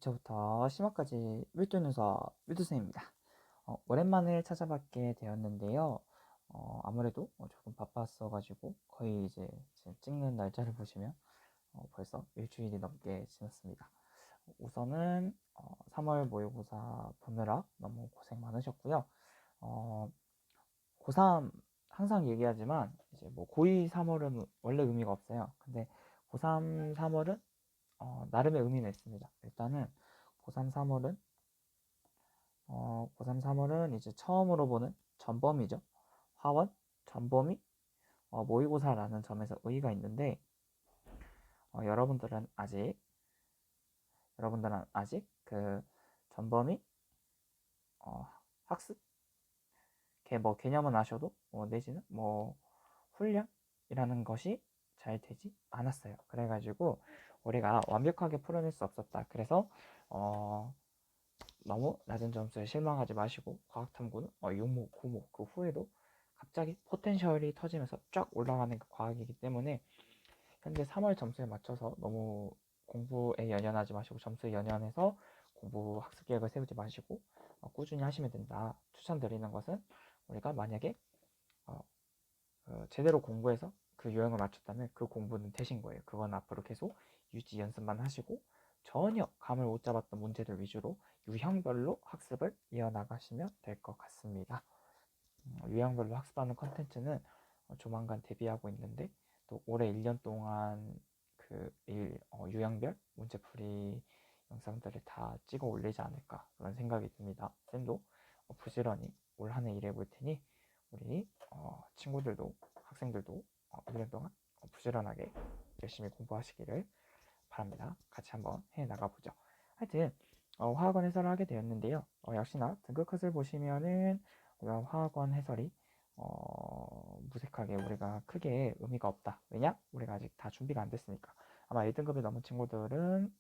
저부터 심화까지 밀도윤서 밀도쌤입니다. 오랜만에 찾아뵙게 되었는데요. 아무래도 조금 바빴어가지고 거의 이제 지금 찍는 날짜를 보시면 벌써 일주일이 넘게 지났습니다. 우선은 3월 모의고사 보느라 너무 고생 많으셨고요. 어, 고3 항상 얘기하지만 이제 뭐 고2 3월은 원래 의미가 없어요. 근데 고3 3월은 나름의 의미는 있습니다. 일단은 고3 3월은 고3 3월은 이제 처음으로 보는 전범위죠. 화원, 전범위, 모의고사라는 점에서 의의가 있는데 어, 여러분들은 아직 여러분들은 아직 그 전범위 학습 뭐 개념은 아셔도 내지는 뭐 훈련이라는 것이 잘 되지 않았어요. 그래가지고 우리가 완벽하게 풀어낼 수 없었다. 그래서 너무 낮은 점수에 실망하지 마시고 과학탐구는 6목, 9목 그 후에도 갑자기 포텐셜이 터지면서 쫙 올라가는 그 과학이기 때문에 현재 3월 점수에 맞춰서 너무 공부에 연연하지 마시고 점수에 연연해서 공부 학습 계획을 세우지 마시고 꾸준히 하시면 된다. 추천드리는 것은 우리가 만약에 어, 제대로 공부해서 그 요령을 맞췄다면 그 공부는 되신 거예요. 그건 앞으로 계속 유지 연습만 하시고 전혀 감을 못 잡았던 문제들 위주로 유형별로 학습을 이어나가시면 될 것 같습니다. 유형별로 학습하는 컨텐츠는 조만간 데뷔하고 있는데 또 올해 1년 동안 유형별 문제풀이 영상들을 다 찍어 올리지 않을까 그런 생각이 듭니다. 쌤도 부지런히 올 한 해 일해 볼 테니 우리 친구들도 학생들도 1년 동안 부지런하게 열심히 공부하시기를 바랍니다. 같이 한번 해 나가보죠. 하여튼 화학원 해설을 하게 되었는데요. 역시나 등급 컷을 보시면은 우리가 화학원 해설이 무색하게 우리가 크게 의미가 없다. 왜냐? 우리가 아직 다 준비가 안 됐으니까. 아마 1등급이 넘은 친구들은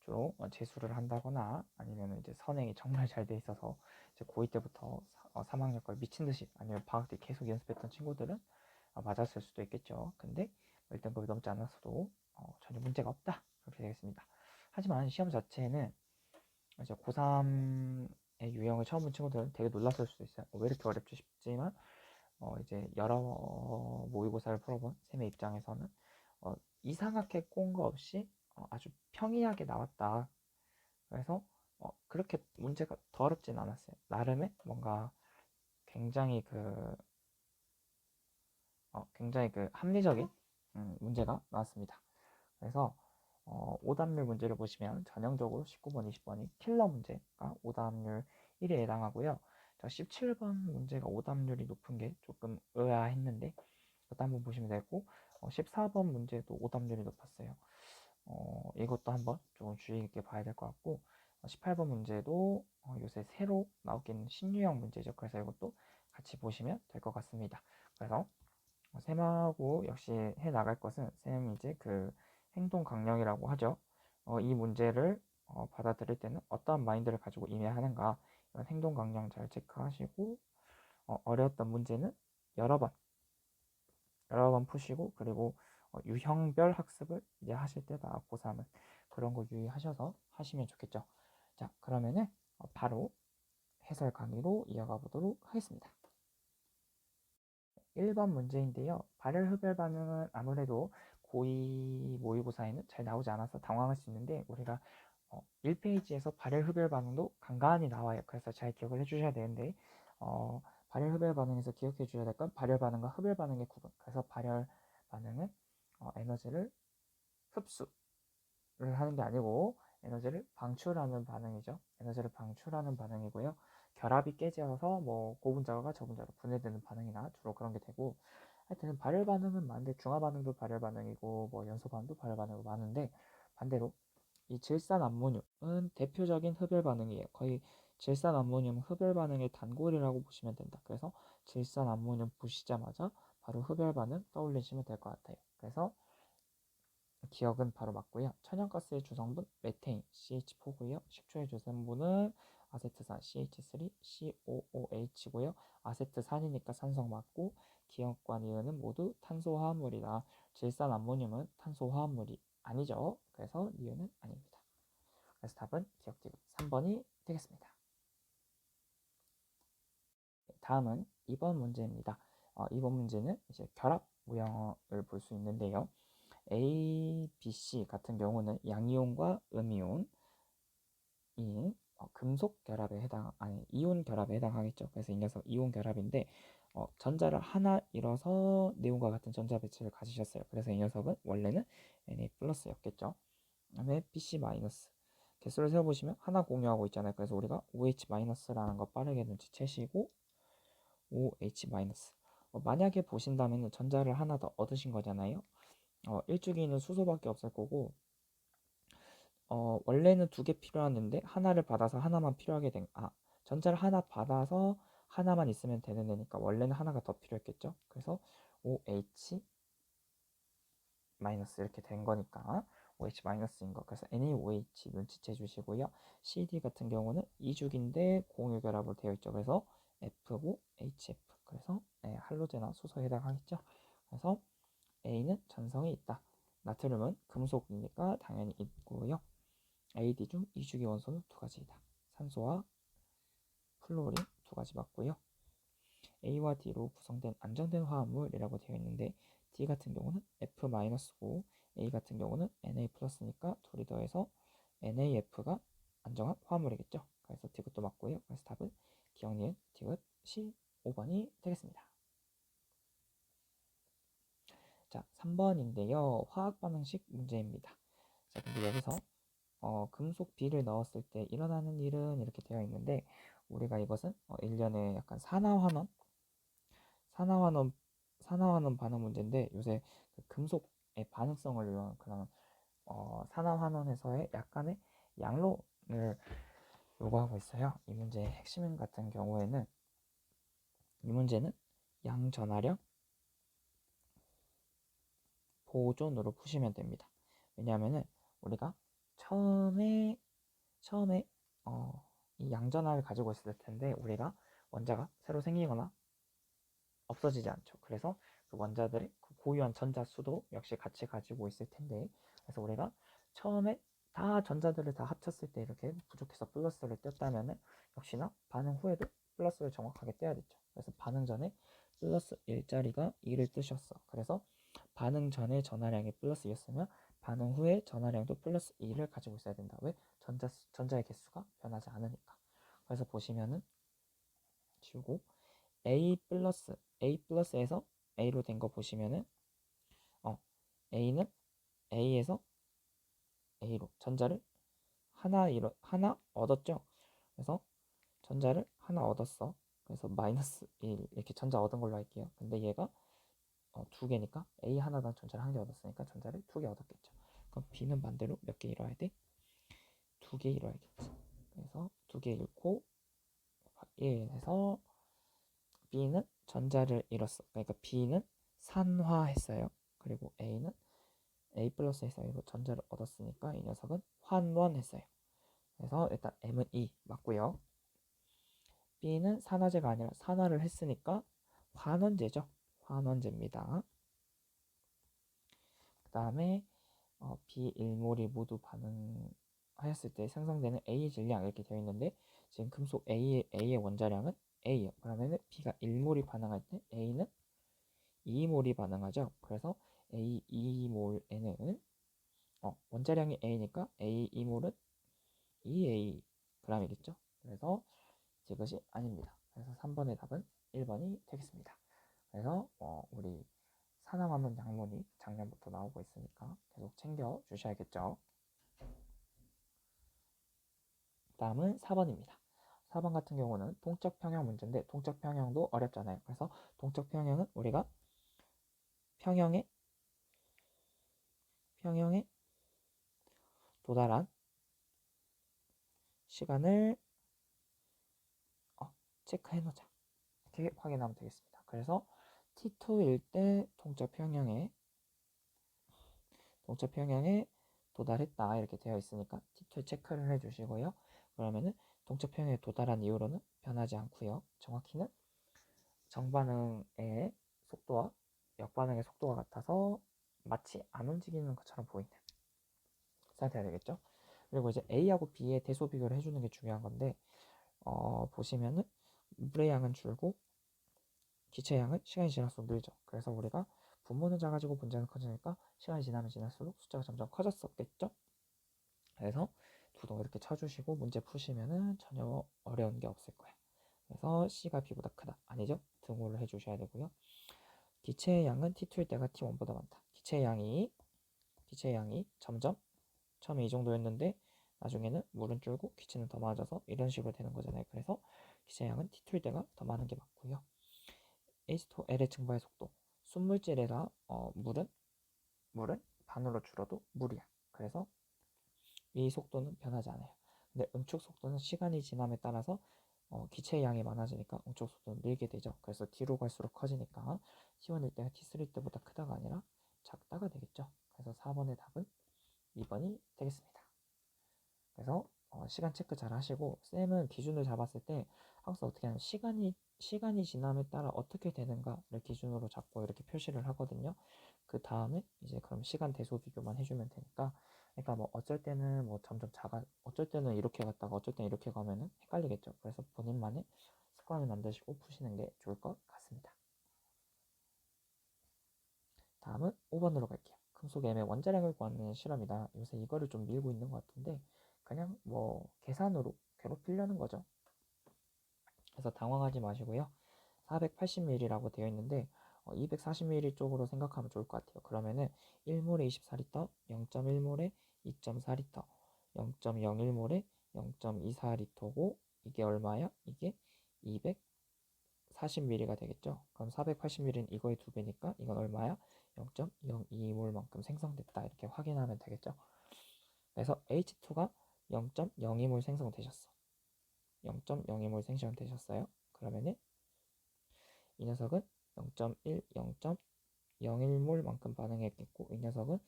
주로 재수를 한다거나 아니면 이제 선행이 정말 잘 돼 있어서 이제 고2 때부터 3학년 걸 미친 듯이 아니면 방학 때 계속 연습했던 친구들은 맞았을 수도 있겠죠. 근데 1등급이 넘지 않았어도 전혀 문제가 없다. 그렇게 되겠습니다. 하지만 시험 자체는 이제 고3의 유형을 처음 본 친구들은 되게 놀랐을 수도 있어요. 왜 이렇게 어렵지 싶지만 이제 여러 모의고사를 풀어본 쌤의 입장에서는 이상하게 꼰 거 없이 아주 평이하게 나왔다. 그래서 그렇게 문제가 더럽진 않았어요. 나름의 뭔가 굉장히 굉장히 합리적인 문제가 나왔습니다. 그래서 오답률 문제를 보시면 전형적으로 19번, 20번이 킬러 문제가 오답률 1에 해당하고요. 17번 문제가 오답률이 높은 게 조금 의아했는데 그것도 한번 보시면 되고 14번 문제도 오답률이 높았어요. 이것도 한번 조금 주의 깊게 봐야 될 것 같고 18번 문제도 요새 새로 나오긴 신유형 문제죠. 그래서 이것도 같이 보시면 될 것 같습니다. 그래서 쌤하고 역시 해 나갈 것은 쌤 이제 행동 강령이라고 하죠. 이 문제를 받아들일 때는 어떠한 마인드를 가지고 임해하는가 이런 행동 강령 잘 체크하시고 어려웠던 문제는 여러 번 여러 번 푸시고 그리고 유형별 학습을 이제 하실 때다 고3은 그런 거 유의하셔서 하시면 좋겠죠. 자 그러면은 바로 해설 강의로 이어가 보도록 하겠습니다. 1번 문제인데요. 발열 흡열 반응은 아무래도 고2 모의고사에는 잘 나오지 않아서 당황할 수 있는데 우리가 1페이지에서 발열 흡열 반응도 간간히 나와요. 그래서 잘 기억을 해주셔야 되는데 발열 흡열 반응에서 기억해 주셔야 될 건 발열 반응과 흡열 반응의 구분. 그래서 발열 반응은 에너지를 흡수를 하는 게 아니고 에너지를 방출하는 반응이죠. 에너지를 방출하는 반응이고요. 결합이 깨져서 뭐 고분자가 저분자로 분해되는 반응이나 주로 그런 게 되고 하여튼 발열 반응은 많은데 중화 반응도 발열 반응이고 뭐 연소 반응도 발열 반응이 많은데 반대로 이 질산 암모늄은 대표적인 흡열 반응이에요. 거의 질산 암모늄 흡열 반응의 단골이라고 보시면 된다. 그래서 질산 암모늄 보시자마자 바로 흡열 반응 떠올리시면 될 것 같아요. 그래서 기억은 바로 맞고요. 천연가스의 주성분 메테인 CH4고요. 식초의 주성분은 아세트산 CH3 COOH고요. 아세트산이니까 산성 맞고 기억과 니은은 모두 탄소화합물이다. 질산 암모늄은 탄소화합물이 아니죠. 그래서 니은은 아닙니다. 그래서 답은 기억 디귿 3번이 되겠습니다. 다음은 2번 문제입니다. 2번 문제는 이제 결합 모형을 볼 수 있는데요. A, B, C 같은 경우는 양이온과 음이온이 금속 결합에 이온 결합에 해당하겠죠. 그래서 이 녀석 이온 결합인데 전자를 하나 잃어서 네온과 같은 전자 배치를 가지셨어요. 그래서 이 녀석은 원래는 Na 플러스였겠죠. 그다음에 BC 마이너스 개수를 세어보시면 하나 공유하고 있잖아요. 그래서 우리가 OH 마이너스라는 거 빠르게 눈치채시고 OH 마이너스 만약에 보신다면 전자를 하나 더 얻으신 거잖아요. 일주기는 수소밖에 없을 거고 원래는 두 개 필요했는데 하나를 받아서 하나만 필요하게 전자를 하나 받아서 하나만 있으면 되는 애니까 원래는 하나가 더 필요했겠죠. 그래서 OH 마이너스 이렇게 된 거니까 OH 마이너스인 거. 그래서 NaOH 눈치채 주시고요. CD 같은 경우는 이주기인데 공유 결합으로 되어 있죠. 그래서 F고 HF. 그래서 할로제나 수소에 해당하겠죠. 그래서 A는 전성이 있다. 나트륨은 금속이니까 당연히 있고요. AD 중 이주기 원소는 두 가지이다. 산소와 플로린 두 가지 맞고요. A와 D로 구성된 안정된 화합물이라고 되어 있는데 D 같은 경우는 F-고 A 같은 경우는 Na 플러스니까 둘이 더해서 NaF가 안정한 화합물이겠죠. 그래서 D것도 맞고요. 그래서 답은 기억니은 D것 C 5번이 되겠습니다. 자, 3번인데요. 화학 반응식 문제입니다. 자, 근데 여기서 금속 B를 넣었을 때 일어나는 일은 이렇게 되어 있는데 우리가 이것은 일련의 약간 산화환원 반응 문제인데 요새 그 금속의 반응성을 위한 그런 산화환원에서의 약간의 양론을 요구하고 있어요. 이 문제의 핵심 같은 경우에는 이 문제는 양전하력 보존으로 푸시면 됩니다. 왜냐하면은 우리가 처음에 이 양전하를 가지고 있을 텐데 우리가 원자가 새로 생기거나 없어지지 않죠. 그래서 그 원자들의 그 고유한 전자 수도 역시 같이 가지고 있을 텐데 그래서 우리가 처음에 다 전자들을 다 합쳤을 때 이렇게 부족해서 플러스를 뗐다면은 역시나 반응 후에도 플러스를 정확하게 떼야겠죠. 그래서 반응 전에 플러스 1자리가 2를 뜨셨어. 그래서 반응 전에 전하량이 플러스 2였으면 반응 후에 전하량도 플러스 2를 가지고 있어야 된다. 왜? 전자의 개수가 변하지 않으니까. 그래서 보시면은 지우고 A 플러스에서 A로 된 거 보시면은 A는 A에서 A로 전자를 하나 얻었죠. 그래서 전자를 하나 얻었어. 그래서 마이너스 1 이렇게 전자 얻은 걸로 할게요. 근데 얘가 두 개니까 A 하나당 전자를 한 개 얻었으니까 전자를 두 개 얻었겠죠. 그럼 B는 반대로 몇 개 잃어야 돼? 두 개 잃어야겠지. 그래서 두 개 잃고 1 해서 B는 전자를 잃었어. 그러니까 B는 산화했어요. 그리고 A는 A 플러스에서 A로 전자를 얻었으니까 이 녀석은 환원했어요. 그래서 일단 M은 2 맞고요. B는 산화제가 아니라 산화를 했으니까 환원제죠. 환원제입니다. 그 다음에 B1몰이 모두 반응하였을 때 생성되는 A 질량 이렇게 되어 있는데 지금 금속 A의 원자량은 A예요. 그러면 B가 1몰이 반응할 때 A는 2몰이 반응하죠. 그래서 A 2몰에는 원자량이 A니까 A 2몰은 2A g이겠죠. 그래서 이것이 아닙니다. 그래서 3번의 답은 1번이 되겠습니다. 그래서 우리 산화하는 약문이 작년부터 나오고 있으니까 계속 챙겨 주셔야겠죠. 다음은 4번입니다. 4번 같은 경우는 동적 평형 문제인데 동적 평형도 어렵잖아요. 그래서 동적 평형은 우리가 평형에 도달한 시간을 체크해 놓자. 이렇게 확인하면 되겠습니다. 그래서 T2일 때 동적 평형에 도달했다 이렇게 되어 있으니까 T2 체크를 해주시고요. 그러면은 동적 평형에 도달한 이후로는 변하지 않고요. 정확히는 정반응의 속도와 역반응의 속도가 같아서 마치 안 움직이는 것처럼 보이는 상태가 되겠죠. 그리고 이제 A하고 B의 대소 비교를 해주는 게 중요한 건데 보시면은 물의 양은 줄고 기체의 양은 시간이 지날수록 늘죠. 그래서 우리가 분모는 작아지고 분자는 커지니까 시간이 지나면 지날수록 숫자가 점점 커졌었겠죠. 그래서 두동 이렇게 쳐주시고 문제 푸시면은 전혀 어려운 게 없을 거예요. 그래서 C가 B보다 크다. 아니죠? 등호를 해주셔야 되고요. 기체의 양은 T2일 때가 T1보다 많다. 기체의 양이 점점 처음에 이 정도였는데 나중에는 물은 줄고 기체는 더 많아져서 이런 식으로 되는 거잖아요. 그래서 기체의 양은 T2일 때가 더 많은 게 맞고요. H2O L의 증발의 속도. 순물질에서 물은 반으로 줄어도 물이야. 그래서 이 속도는 변하지 않아요. 근데 응축 속도는 시간이 지남에 따라서 기체의 양이 많아지니까 응축 속도는 늘게 되죠. 그래서 뒤로 갈수록 커지니까 T1일 때가 T3일 때보다 크다가 아니라 작다가 되겠죠. 그래서 4번의 답은 2번이 되겠습니다. 그래서 시간 체크 잘 하시고 쌤은 기준을 잡았을 때 항상 어떻게 하냐면 시간이 지남에 따라 어떻게 되는가를 기준으로 잡고 이렇게 표시를 하거든요. 그 다음에 이제 그럼 시간 대소 비교만 해주면 되니까 그러니까 뭐 어쩔 때는 뭐 점점 어쩔 때는 이렇게 갔다가 어쩔 때는 이렇게 가면은 헷갈리겠죠. 그래서 본인만의 습관을 만드시고 푸시는 게 좋을 것 같습니다. 다음은 5번으로 갈게요. 금속 M의 원자량을 구하는 실험이다. 요새 이거를 좀 밀고 있는 것 같은데 그냥 뭐 계산으로 괴롭히려는 거죠. 그래서 당황하지 마시고요. 480ml라고 되어 있는데 240ml 쪽으로 생각하면 좋을 것 같아요. 그러면은 1몰에 24리터, 0.1몰에 2.4리터, 0.01몰에 0.24리터고 이게 얼마야? 이게 240ml가 되겠죠. 그럼 480ml는 이거의 2배니까 이건 얼마야? 0.02몰만큼 생성됐다. 이렇게 확인하면 되겠죠. 그래서 H2가 0.02몰 생성되셨어. 0.02몰 생성되셨어요. 그러면은 이 녀석은 0.1, 0.01몰만큼 반응했겠고 이 녀석은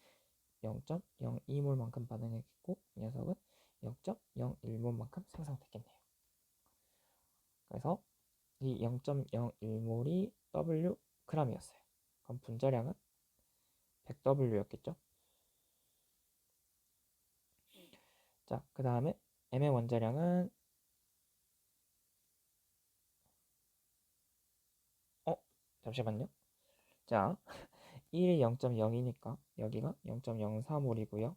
0.02몰만큼 반응했겠고 이 녀석은 0.01몰만큼 생성됐겠네요. 그래서 이 0.01몰이 W g이었어요. 그럼 분자량은 100W였겠죠? 자, 그 다음에 M의 원자량은 잠시만요. 자, 1이 0.0이니까 여기가 0.04몰이고요.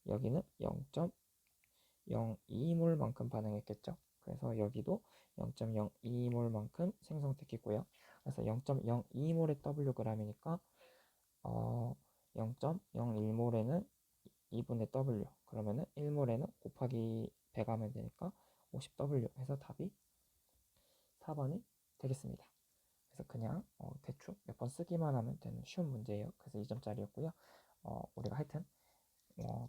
여기는 0.02몰만큼 반응했겠죠. 그래서 여기도 0.02몰만큼 생성됐겠고요. 그래서 0.02몰의 Wg이니까 0.01몰에는 2분의 W 그러면은 1몰에는 곱하기 100 하면 되니까 50W 해서 답이 4번이 되겠습니다. 그래서 그냥 대충 몇 번 쓰기만 하면 되는 쉬운 문제예요. 그래서 2점짜리였고요. 우리가 하여튼 뭐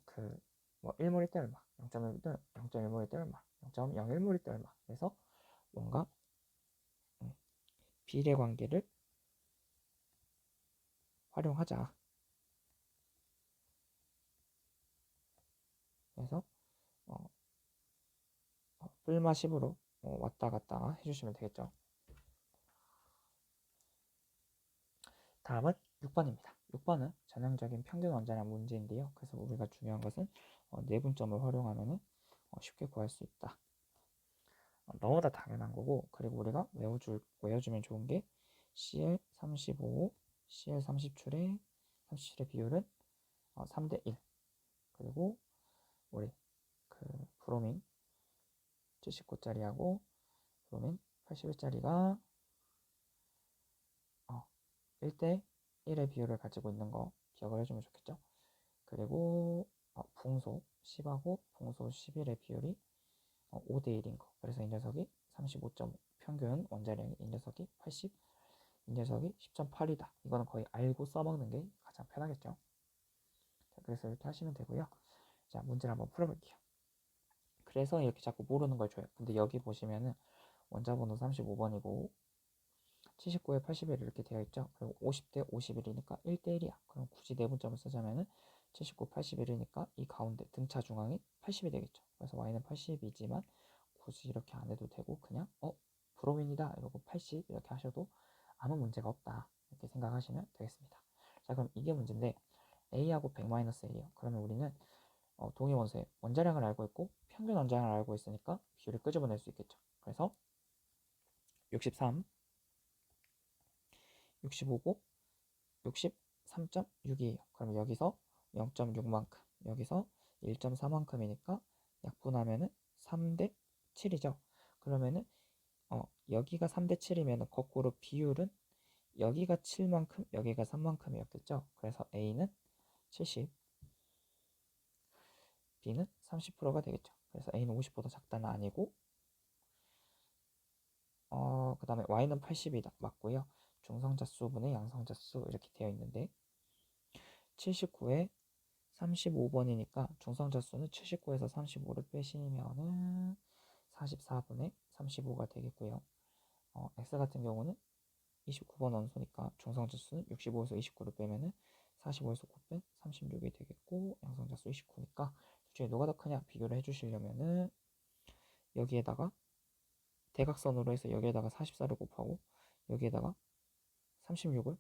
1몰일 때 얼마, 0.1몰일 때 얼마, 0.01몰일 때 얼마. 그래서 뭔가 비례 관계를 활용하자. 그래서 뿔마 10으로 왔다 갔다 해주시면 되겠죠. 다음은 6번입니다. 6번은 전형적인 평균 원자량 문제인데요. 그래서 우리가 중요한 것은 내분점을 활용하면 쉽게 구할 수 있다. 너무나 당연한 거고 그리고 우리가 외워주면 좋은 게 CL35, CL37의 비율은 3대 1 그리고 우리 그 브로민 79짜리하고 브로민 81짜리가 1대 1의 비율을 가지고 있는 거 기억을 해주면 좋겠죠. 그리고 붕소 10하고 붕소 11의 비율이 5대 1인 거. 그래서 이 녀석이 35.5 평균 원자량이 이 녀석이 80, 이 녀석이 10.8이다. 이거는 거의 알고 써먹는 게 가장 편하겠죠. 자, 그래서 이렇게 하시면 되고요. 자, 문제를 한번 풀어볼게요. 그래서 이렇게 자꾸 모르는 걸 줘요. 근데 여기 보시면은 원자번호 35번이고 79에 81 이렇게 되어 있죠. 그리고 50대 51이니까 1대 1이야. 그럼 굳이 내분점을 쓰자면은 79, 81이니까 이 가운데 등차 중앙이 80이 되겠죠. 그래서 y는 80이지만 굳이 이렇게 안 해도 되고 그냥 브로민이다 이러고 80 이렇게 하셔도 아무 문제가 없다. 이렇게 생각하시면 되겠습니다. 자, 그럼 이게 문제인데 A하고 100-1이에요. 그러면 우리는 동위 원소의 원자량을 알고 있고 평균 원자량을 알고 있으니까 비율을 끄집어낼 수 있겠죠. 그래서 63, 65고 63.6이에요. 그럼 여기서 0.6만큼, 여기서 1.4만큼이니까 약분하면은 3대 7이죠. 그러면은 여기가 3대 7이면 거꾸로 비율은 여기가 7만큼, 여기가 3만큼이었겠죠. 그래서 A는 70, B는 30%가 되겠죠. 그래서 A는 50보다 작다는 아니고, 그 다음에 Y는 80이다. 맞고요. 중성자수분의 양성자수 이렇게 되어 있는데 79에 35번이니까 중성자수는 79에서 35를 빼시면은 44분의 35가 되겠고요. X 같은 경우는 29번 원소니까 중성자수는 65에서 29를 빼면은 45에서 9 뺀 36이 되겠고 양성자수 29니까 둘 중에 누가 더 크냐 비교를 해주시려면은 여기에다가 대각선으로 해서 여기에다가 44를 곱하고 여기에다가 36을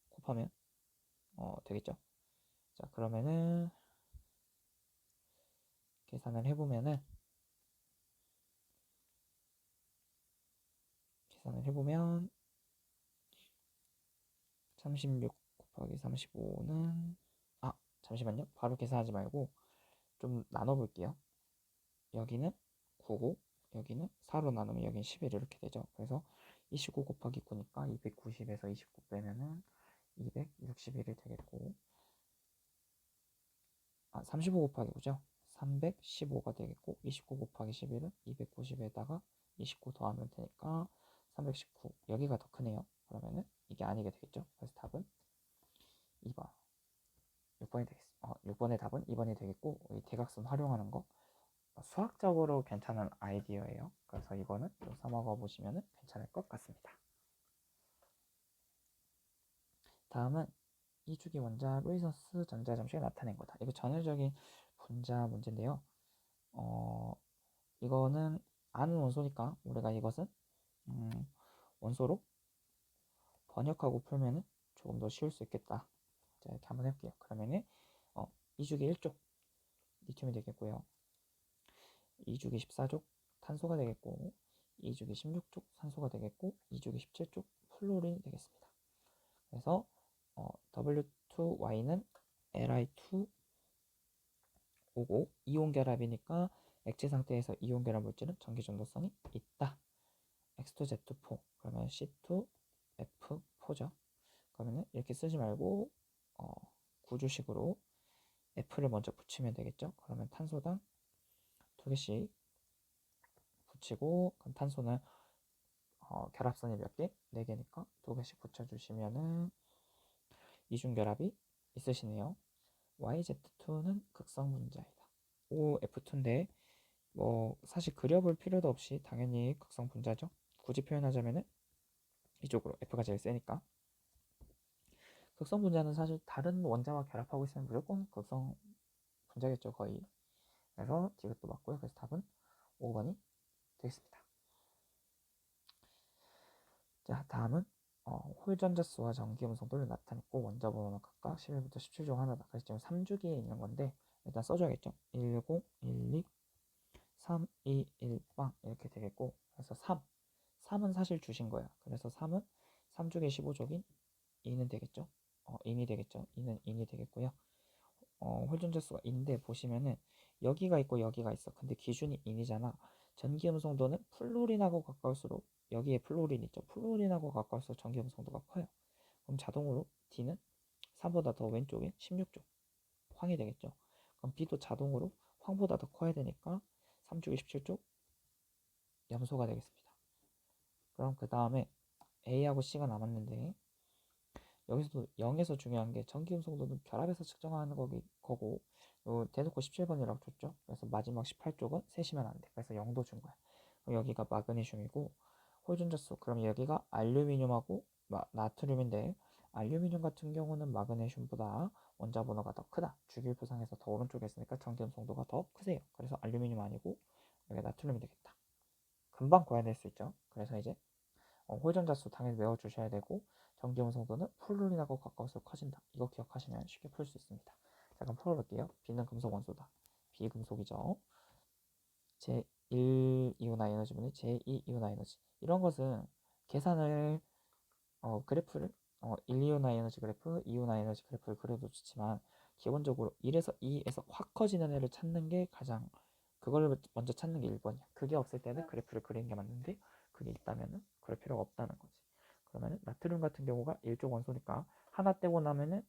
곱하면 되겠죠. 자 그러면은 계산을 해보면 36 곱하기 35는 잠시만요. 바로 계산하지 말고 좀 나눠볼게요. 여기는 9고 여기는 4로 나누면 여기는 11 이렇게 되죠. 그래서 29 곱하기 9니까 290에서 29 빼면은 261이 되겠고 35 곱하기 9죠. 315가 되겠고 29 곱하기 11은 290에다가 29 더하면 되니까 319 여기가 더 크네요. 그러면은 이게 아니게 되겠죠. 그래서 답은 2번 6번이 되겠습니다. 6번의 답은 2번이 되겠고 이 대각선 활용하는 거 수학적으로 괜찮은 아이디어예요. 그래서 이거는 좀 써먹어 보시면 괜찮을 것 같습니다. 다음은 이주기 원자 루이선스 전자 잠식을 나타낸 거다. 이거 전형적인 분자 문제인데요. 이거는 아는 원소니까 우리가 이것은 원소로 번역하고 풀면은 조금 더 쉬울 수 있겠다. 자, 이렇게 한번 해볼게요. 그러면은 2주기 1쪽 리튬이 되겠고요. 2주기 14쪽 탄소가 되겠고 2주기 16쪽 산소가 되겠고 2주기 17쪽 플루린이 되겠습니다. 그래서 W2Y는 Li2 오고 이온 결합이니까 액체 상태에서 이온 결합 물질은 전기 전도성이 있다. X2Z4 그러면 C2F4죠. 그러면 이렇게 쓰지 말고 구주식으로 F를 먼저 붙이면 되겠죠. 그러면 탄소당 2개씩 붙이고 그럼 탄소는 결합선이 몇 개? 4개니까 2개씩 붙여주시면은 이중결합이 있으시네요. YZ2는 극성 분자이다. OF2인데 뭐 사실 그려볼 필요도 없이 당연히 극성 분자죠. 굳이 표현하자면은 이쪽으로 F가 제일 세니까. 극성 분자는 사실 다른 원자와 결합하고 있으면 무조건 극성 분자겠죠 거의. 그래서 디귿도 맞고요. 그래서 답은 5번이 되겠습니다. 자 다음은 홀전자수와 전기음성도를 나타냈고 원자 번호는 각각 11부터 17종 하나다. 그래서 지금 3주기에 있는 건데 일단 써줘야겠죠. 10, 12, 3, 2, 1, 빵 이렇게 되겠고 그래서 3은 사실 주신 거야. 그래서 3은 3주기 15족인 2는 되겠죠. 2이 되겠죠. 2는 2이 되겠고요. 홀전자수가 인데 보시면은 여기가 있고 여기가 있어. 근데 기준이 인이잖아. 전기음성도는 플루린하고 가까울수록 여기에 플루린 있죠. 플루린하고 가까울수록 전기음성도가 커요. 그럼 자동으로 D는 3보다 더 왼쪽에 16쪽 황이 되겠죠. 그럼 B도 자동으로 황보다 더 커야 되니까 3주기 17쪽 염소가 되겠습니다. 그럼 그 다음에 A하고 C가 남았는데 여기서도 0에서 중요한 게 전기음성도는 결합해서 측정하는 거고 대놓고 17번이라고 줬죠. 그래서 마지막 18쪽은 세시면 안 돼. 그래서 0도 준 거야. 그럼 여기가 마그네슘이고 홀전자수 그럼 여기가 알루미늄하고 나트륨인데 알루미늄 같은 경우는 마그네슘보다 원자 번호가 더 크다. 주기율표상에서 더 오른쪽에 있으니까 전기음성도가 더 크세요. 그래서 알루미늄 아니고 여기 나트륨이 되겠다. 금방 구해낼 수 있죠. 그래서 이제 홀전자수 당연히 외워주셔야 되고 전기음성도는 플루린하고 가까울수록 커진다. 이거 기억하시면 쉽게 풀 수 있습니다. 잠깐 풀어볼게요. B는 금속 원소다. 비금속이죠. 제1이온화 에너지분의 제2이온화 에너지. 이런 것은 계산을 그래프를 1이온화 에너지 그래프, 2이온화 에너지 그래프를 그려도 좋지만 기본적으로 1에서 2에서 확 커지는 애를 찾는 게 가장 그걸 먼저 찾는 게 1번이야. 그게 없을 때는 그래프를 그리는 게 맞는데 그게 있다면은 그럴 필요가 없다는 거지. 그러면은 나트륨 같은 경우가 1쪽 원소니까 하나 떼고 나면은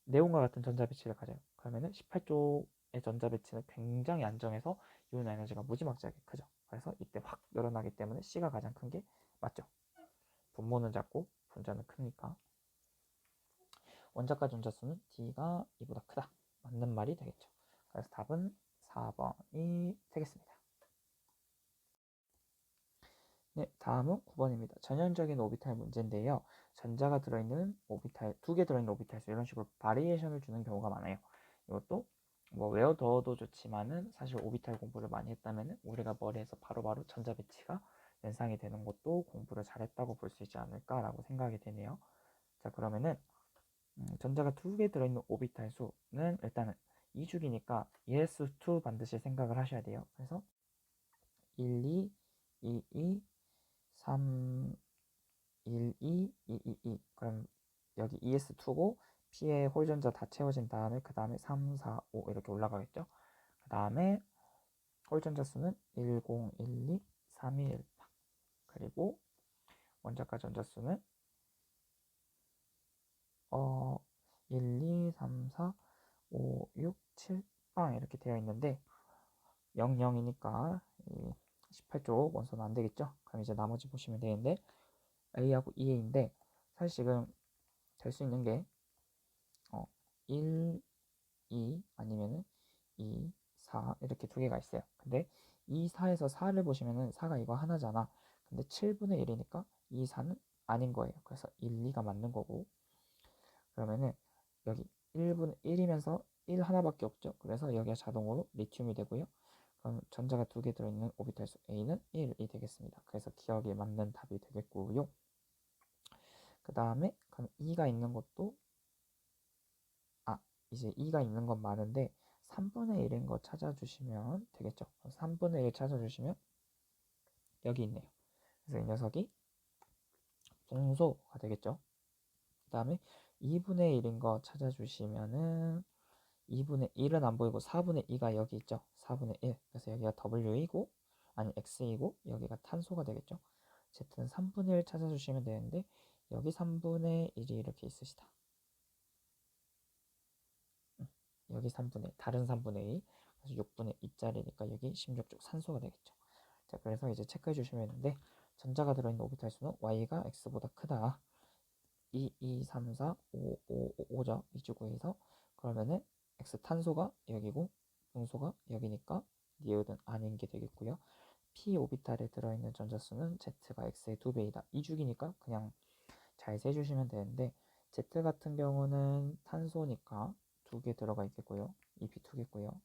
네온과 같은 전자 배치를 가져요. 그러면은 18쪽의 전자 배치는 굉장히 안정해서 이온 에너지가 무지막지하게 크죠. 그래서 이때 확 늘어나기 때문에 C가 가장 큰 게 맞죠. 분모는 작고 분자는 크니까 원자과 전자수는 D가 E보다 크다. 맞는 말이 되겠죠. 그래서 답은 4번이 되겠습니다. 네, 다음은 9번입니다. 전형적인 오비탈 문제인데요. 전자가 들어있는 오비탈, 2개 들어있는 오비탈수 이런 식으로 바리에이션을 주는 경우가 많아요. 이것도 뭐 외워둬도 좋지만은 사실 오비탈 공부를 많이 했다면은 우리가 머리에서 바로바로 전자 배치가 연상이 되는 것도 공부를 잘했다고 볼 수 있지 않을까라고 생각이 되네요. 자, 그러면은 전자가 2개 들어있는 오비탈 수는 일단은 2주기니까 ES2 반드시 생각을 하셔야 돼요. 그래서 1, 2, 2, 2, 3, 1, 2, 2, 2, 2. 그럼 여기 ES2고 P의 홀전자 다 채워진 다음에 그 다음에 3, 4, 5 이렇게 올라가겠죠. 그 다음에 홀전자 수는 1, 0, 1, 2, 3, 2, 1. 그리고 원자과 전자 수는 1, 2, 3, 4, 5, 6, 7, 빵 이렇게 되어 있는데 0, 0이니까 18쪽 원소는 안 되겠죠. 그럼 이제 나머지 보시면 되는데 A하고 EA인데 사실 지금 될 수 있는 게 1, 2 아니면은 2, 4 이렇게 두 개가 있어요. 근데 2, 4에서 4를 보시면은 4가 이거 하나잖아. 근데 7분의 1이니까 2, 4는 아닌 거예요. 그래서 1, 2가 맞는 거고 그러면은 여기 1분 1이면서 1 하나밖에 없죠. 그래서 여기가 자동으로 리튬이 되고요. 그럼 전자가 두 개 들어있는 오비탈 수 A는 1이 되겠습니다. 그래서 기억에 맞는 답이 되겠고요. 그 다음에 그럼 2가 있는 것도 이제 2가 있는 건 많은데 3분의 1인 거 찾아주시면 되겠죠. 3분의 1 찾아주시면 여기 있네요. 그래서 이 녀석이 분소가 되겠죠. 그 다음에 2분의 1인 거 찾아주시면은 2분의 1은 안 보이고 4분의 2가 여기 있죠. 4분의 1. 그래서 여기가 W이고 아니 X이고 여기가 탄소가 되겠죠. Z는 3분의 1 찾아주시면 되는데 여기 3분의 1이 이렇게 있으시다. 여기 3분의 1, 다른 3분의 2, 그래서 6분의 2짜리니까 여기 16쪽 산소가 되겠죠. 자, 그래서 이제 체크해 주시면 되는데 전자가 들어있는 오비탈 수는 Y가 X보다 크다. 2, 2, 3, 4, 5, 5, 5죠. 2주구에서 그러면은 X 탄소가 여기고 분소가 여기니까 니은은 아닌 게 되겠고요. P 오비탈에 들어있는 전자수는 Z가 X의 2배이다. 2주기니까 그냥 잘 세주시면 되는데 Z 같은 경우는 탄소니까 2개 들어가 있겠고요. EP 2개고요.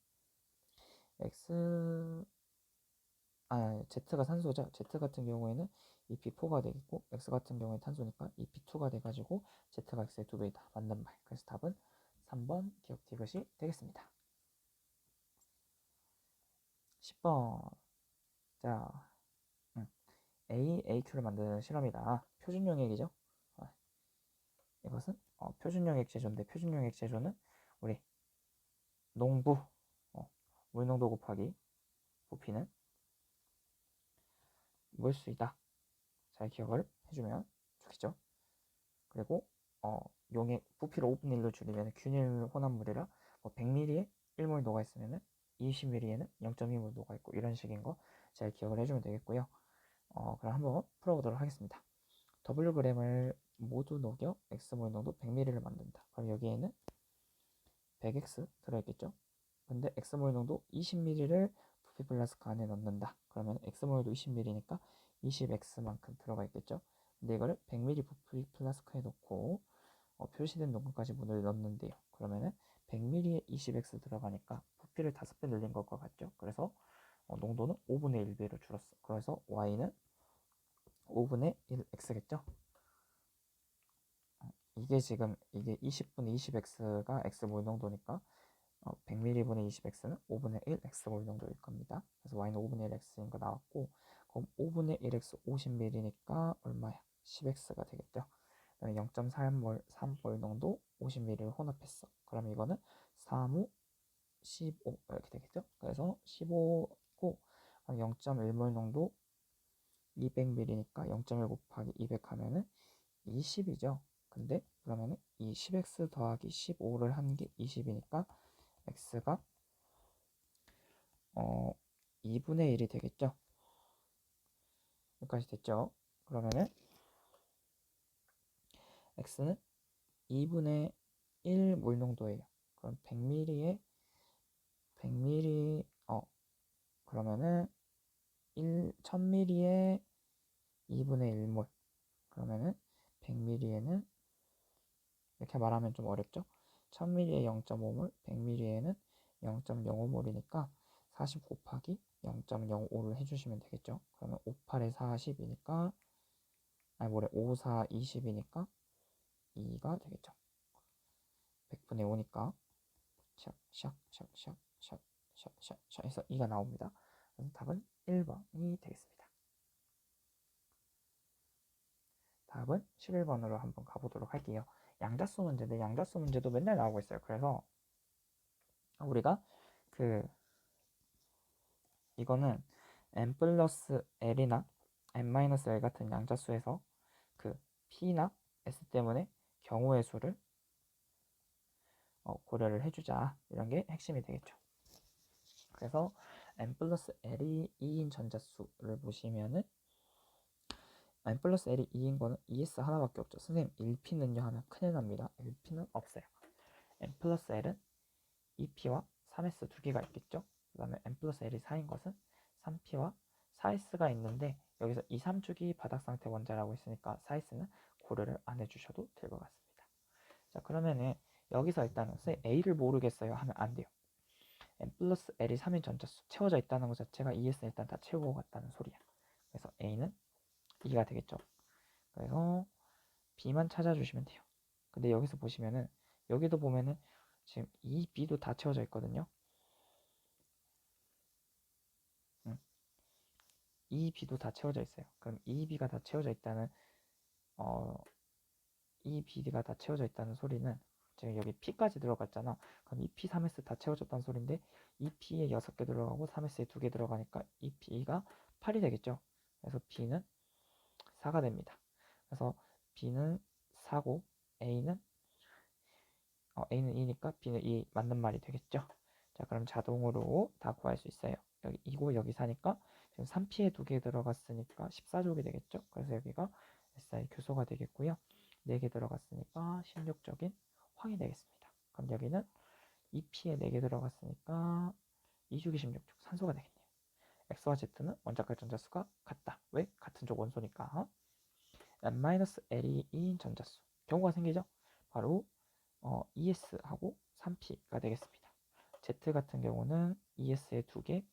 Z가 산소죠. Z 같은 경우에는 EP4가 되겠고 X 같은 경우에 탄소니까 EP2가 돼가지고 Z가 X의 2배이다. 맞는 말. 그래서 답은 3번 기억 디귿이 되겠습니다. 10번. 자, AH를 만드는 실험이다. 표준용 액이죠. 이것은 표준용 액 제조인데 표준용 액 제조는 우리 농부 물농도 곱하기 부피는 물수이다. 잘 기억을 해주면 좋겠죠. 그리고 용액 부피를 5분의 1로 줄이면 균일 혼합물이라 100ml에 1몰 녹아있으면 20ml에는 0.2몰 녹아있고 이런 식인 거 잘 기억을 해주면 되겠고요. 그럼 한번 풀어보도록 하겠습니다. Wg을 모두 녹여 X몰 농도 100ml를 만든다. 그럼 여기에는 100X 들어있겠죠. 근데 X몰 농도 20ml를 부피 플라스크 안에 넣는다. 그러면 X몰도 20ml니까 20X만큼 들어가 있겠죠. 근데 이거를 100ml 부피 플라스크에 넣고 표시된 농도까지 물을 넣는데요. 그러면은 100ml에 20X 들어가니까 부피를 5배 늘린 것과 같죠. 그래서 농도는 5분의 1배로 줄었어. 그래서 Y는 5분의 1X겠죠. 이게 지금 이게 20분의 20X가 X몰 농도니까 100ml분의 20x는 5분의 1 x몰 정도일 겁니다. 그래서 y는 5분의 1 x인 거 나왔고, 그럼 5분의 1x 50ml니까 얼마야? 10x가 되겠죠. 0.3몰 3몰 정도 50ml를 혼합했어. 그럼 이거는 3, 5, 15 이렇게 되겠죠. 그래서 15고 0.1몰 정도 200ml니까 0.1 곱하기 200 하면은 20이죠. 근데 그러면은 이 10x 더하기 15를 한 게 20이니까 x가 2분의 1이 되겠죠. 여기까지 됐죠. 그러면은 x는 2분의 1 몰 정도예요. 그럼 100ml에 100ml 그러면은 1000ml에 2분의 1몰. 그러면은 100ml에는 이렇게 말하면 좀 어렵죠? 1000ml에 0.5몰, 100ml에는 0.05몰이니까 40 곱하기 0.05를 해주시면 되겠죠? 그러면 58에 40이니까 아니 뭐래 5, 4, 20이니까 2가 되겠죠. 100분의 5니까 샥샥샥샥샥샥샥 해서 2가 나옵니다. 그래서 답은 1번이 되겠습니다. 답은 11번으로 한번 가보도록 할게요. 양자수 문제인데 양자수 문제도 맨날 나오고 있어요. 그래서 우리가 이거는 n 플러스 l이나 n 마이너스 l 같은 양자수에서 p나 s 때문에 경우의 수를 고려를 해주자. 이런 게 핵심이 되겠죠. 그래서 n 플러스 l이 2인 전자수를 보시면은 n 플러스 l이 2인 거는 ES 하나밖에 없죠. 선생님 1P는요 하면 큰일 납니다. 1P는 없어요. n 플러스 l은 2P와 3S 두 개가 있겠죠. 그 다음에 n 플러스 l이 4인 것은 3P와 4S가 있는데 여기서 2, 3축이 바닥 상태 원자라고 했으니까 4S는 고려를 안 해주셔도 될 것 같습니다. 자 그러면은 여기서 일단은 A를 모르겠어요 하면 안 돼요. n 플러스 l이 3인 전자수 채워져 있다는 것 자체가 ES는 일단 다 채우고 갔다는 소리야. 그래서 A는 2가 되겠죠. 그래서 B만 찾아주시면 돼요. 근데 여기서 보시면은 여기도 보면은 지금 E, B도 다 채워져 있거든요. E, B도 다 채워져 있어요. 그럼 E, B가 다 채워져 있다는 E, B가 다 채워져 있다는 소리는 지금 여기 P까지 들어갔잖아. 그럼 2P, 3S 다 채워졌다는 소리인데 2P에 6개 들어가고 3S에 2개 들어가니까 2P가 8이 되겠죠. 그래서 B는 4가 됩니다. 그래서 B는 4고 A는 2니까 B는 2 맞는 말이 되겠죠. 자 그럼 자동으로 다 구할 수 있어요. 여기 2고 여기 4니까 지금 3P에 2개 들어갔으니까 14족이 되겠죠. 그래서 여기가 SI 교소가 되겠고요. 4개 들어갔으니까 16적인 황이 되겠습니다. 그럼 여기는 2P에 4개 들어갔으니까 2주기 16족 산소가 되겠네요. X와 Z는 원자과 전자수가 같다. 왜? 같은 쪽 원소니까. n-l이 2인 전자수. 경우가 생기죠? 바로 ES하고 3P가 되겠습니다. Z 같은 경우는 ES에 2개,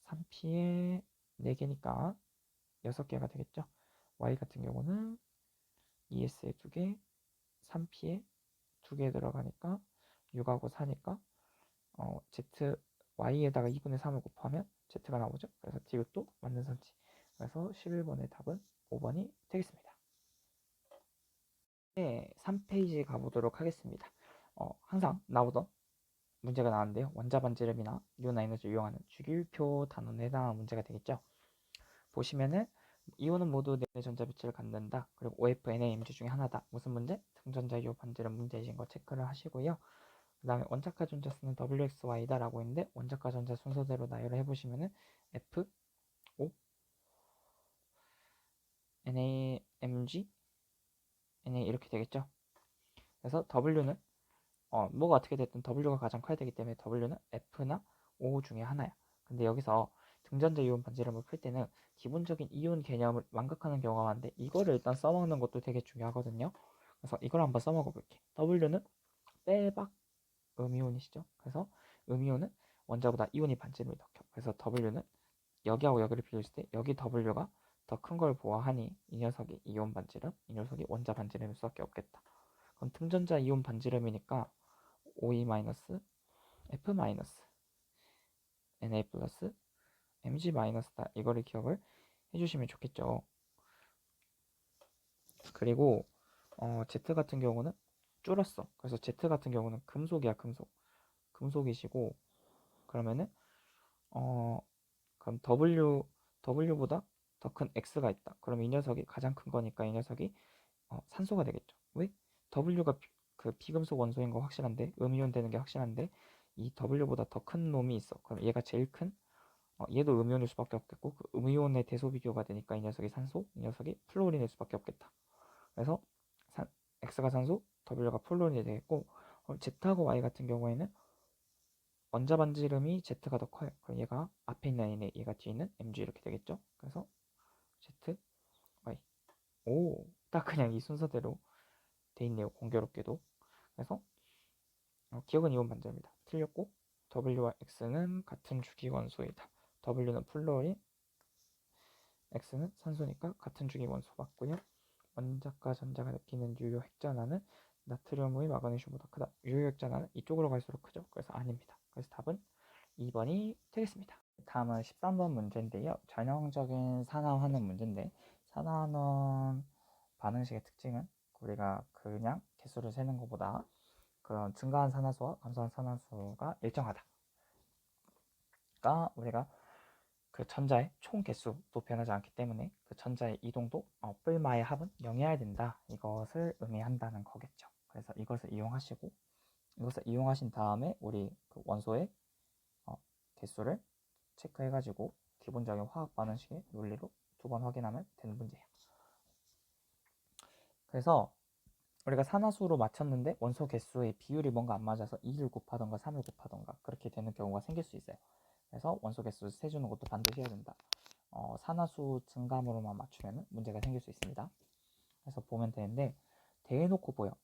3P에 4개니까 6개가 되겠죠. Y 같은 경우는 ES에 2개, 3P에 2개 들어가니까 6하고 4니까 Z, Y에다가 2분의 3을 곱하면 Z가 나오죠. 그래서 디귿도 맞는 선지. 그래서 11번의 답은 5번이 되겠습니다. 네, 3페이지 가보도록 하겠습니다. 항상 나오던 문제가 나왔는데요. 원자 반지름이나 이온 에너지 이용하는 주기율표 단원에 해당하는 문제가 되겠죠. 보시면은 이온은 모두 네 전자빛을 갖는다. 그리고 OF, NA, MG 중에 하나다. 무슨 문제? 등전자 이온 반지름 문제이신 거 체크를 하시고요. 그 다음에 원자과 전자수는 WXY다 라고 했는데 원자과 전자 순서대로 나열을 해보시면은 F, O, NA, MG, NA 이렇게 되겠죠. 그래서 W는 뭐가 어떻게 됐든 W가 가장 커야 되기 때문에 W는 F나 O 중에 하나야. 근데 여기서 등전자 이온 반지름을 풀 때는 기본적인 이온 개념을 망각하는 경우가 많은데 이거를 일단 써먹는 것도 되게 중요하거든요. 그래서 이걸 한번 써먹어 볼게. W는 빼박 음이온이시죠. 그래서 음이온은 원자보다 이온이 반지름이 더 커. 그래서 W는 여기하고 여기를 비교했을 때 여기 W가 더 큰 걸 보아하니 이 녀석이 이온 반지름, 이 녀석이 원자 반지름일 수밖에 없겠다. 그럼 등전자 이온 반지름이니까 OE- F 마이너스 Na 플러스 Mg 마이너스다. 이거를 기억을 해주시면 좋겠죠. 그리고 Z 같은 경우는 줄었어. 그래서 Z 같은 경우는 금속이야, 금속. 금속이시고 그러면은 그럼 W보다 더 큰 X가 있다. 그럼 이 녀석이 가장 큰 거니까 이 녀석이 산소가 되겠죠. 왜? W가 그 비금속 원소인 거 확실한데 음이온 되는 게 확실한데 이 W보다 더 큰 놈이 있어. 그럼 얘가 제일 큰 얘도 음이온일 수밖에 없겠고 그 음이온의 대소 비교가 되니까 이 녀석이 산소, 이 녀석이 플로린일 수밖에 없겠다. 그래서 X가 산소, W가 플로린이 되겠고 Z하고 Y 같은 경우에는 원자 반지름이 Z가 더 커요. 그럼 얘가 앞에 있는 N에 얘가 뒤에 있는 Mg 이렇게 되겠죠. 그래서 Z, Y. 오, 딱 그냥 이 순서대로 돼 있네요. 공교롭게도. 그래서 기억은 이온 반지름이다. 틀렸고 W와 X는 같은 주기 원소이다. W는 플로린, X는 산소니까 같은 주기 원소 맞고요. 원자과 전자가 느끼는 유효 핵전하는 나트륨의 마그네슘보다 크다. 유효 핵전하는 이쪽으로 갈수록 크죠. 그래서 아닙니다. 그래서 답은 2번이 되겠습니다. 다음은 13번 문제인데요. 전형적인 산화환원 문제인데 산화환원 반응식의 특징은 우리가 그냥 개수를 세는 것보다 그런 증가한 산화수와 감소한 산화수가 일정하다. 그러니까 우리가 그 전자의 총 개수도 변하지 않기 때문에 그 전자의 이동도 뿔마의 합은 0이어야 된다. 이것을 의미한다는 거겠죠. 그래서 이것을 이용하신 다음에 우리 그 원소의 개수를 체크해가지고 기본적인 화학 반응식의 논리로 2번 확인하면 되는 문제예요. 그래서 우리가 산화수로 맞췄는데 원소 개수의 비율이 뭔가 안 맞아서 2를 곱하던가 3을 곱하던가 그렇게 되는 경우가 생길 수 있어요. 그래서 원소 개수 세주는 것도 반드시 해야 된다. 산화수 증감으로만 맞추면 문제가 생길 수 있습니다. 그래서 보면 되는데 대놓고 보여.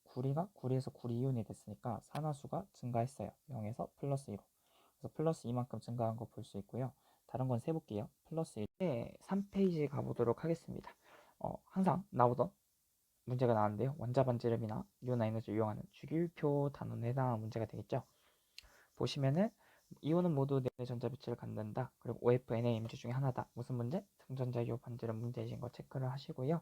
구리에서 구리이온이 됐으니까 산화수가 증가했어요. 0에서 플러스 2로. 그래서 플러스 2만큼 증가한 거 볼 수 있고요. 다른 건 세볼게요. 플러스 1. 3페이지 가보도록 하겠습니다. 항상 나오던 문제가 나왔는데요. 원자 반지름이나 이온 에너지를 이용하는 주기율표 단원에 해당하는 문제가 되겠죠. 보시면은 이온은 모두 네 전자빛을 갖는다. 그리고 OF, NaMg 중에 하나다. 무슨 문제? 등전자 이온 반지름 문제이신 거 체크를 하시고요.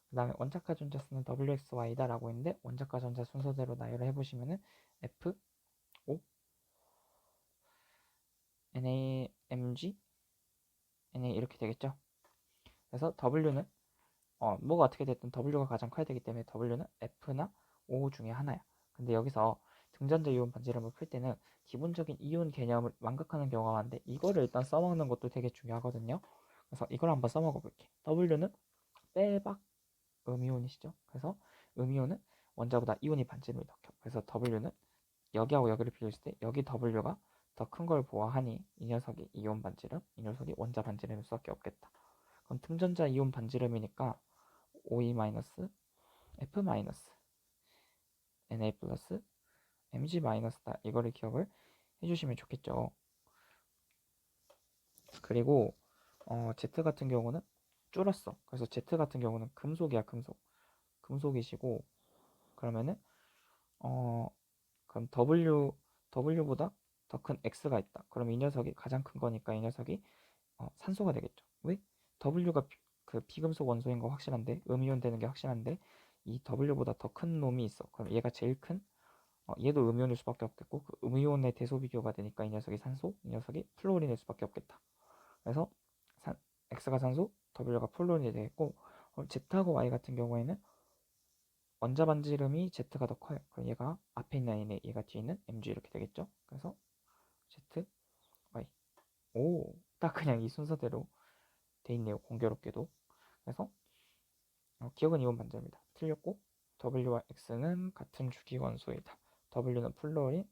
그 다음에 원자과 전자 수는 WXY다 라고 있는데 원자과 전자 순서대로 나열을 해보시면은 F, O, NaMg, Na 이렇게 되겠죠. 그래서 W는 뭐가 어떻게 됐든 W가 가장 커야 되기 때문에 W는 F나 O 중에 하나야. 근데 여기서 등전자 이온 반지름을 풀 때는 기본적인 이온 개념을 망각하는 경우가 많은데 이거를 일단 써먹는 것도 되게 중요하거든요. 그래서 이걸 한번 써먹어 볼게. W는 빼박 음이온이시죠. 그래서 음이온은 원자보다 이온이 반지름이 더 커. 그래서 W는 여기하고 여기를 비교했을 때 여기 W가 더 큰 걸 보아하니 이 녀석이 이온 반지름, 이 녀석이 원자 반지름일 수밖에 없겠다. 그럼 등전자 이온 반지름이니까 OE 마이너스 F 마이너스 Na 플러스 Mg 마이너스다. 이거를 기억을 해주시면 좋겠죠. 그리고 Z 같은 경우는 줄었어. 그래서 Z 같은 경우는 금속이야, 금속. 금속이시고 그러면은 그럼 W보다 더 큰 X가 있다. 그럼 이 녀석이 가장 큰 거니까 이 녀석이 산소가 되겠죠. 왜? W가 그 비금속 원소인 거 확실한데 음이온 되는 게 확실한데 이 W보다 더 큰 놈이 있어. 그럼 얘가 제일 큰 얘도 음이온일 수밖에 없겠고 그 음이온의 대소 비교가 되니까 이 녀석이 산소, 이 녀석이 플로린일 수밖에 없겠다. 그래서 X가 산소, W가 플로린이 되겠고 Z하고 Y 같은 경우에는 원자 반지름이 Z가 더 커요. 그럼 얘가 앞에 있는 N에 얘가 뒤에 있는 Mg 이렇게 되겠죠. 그래서 Z, Y. 오, 딱 그냥 이 순서대로 돼 있네요. 공교롭게도. 그래서 기억은 이온 반지름이다. 틀렸고 W와 X는 같은 주기 원소이다. W는 플로린,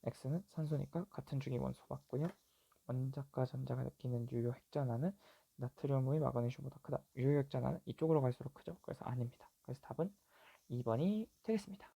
X는 산소니까 같은 주기 원소 맞고요. 원자과 전자가 느끼는 유효 핵전하는 나트륨의 마그네슘보다 크다. 유효 핵전하는 이쪽으로 갈수록 크죠. 그래서 아닙니다. 그래서 답은 2번이 되겠습니다.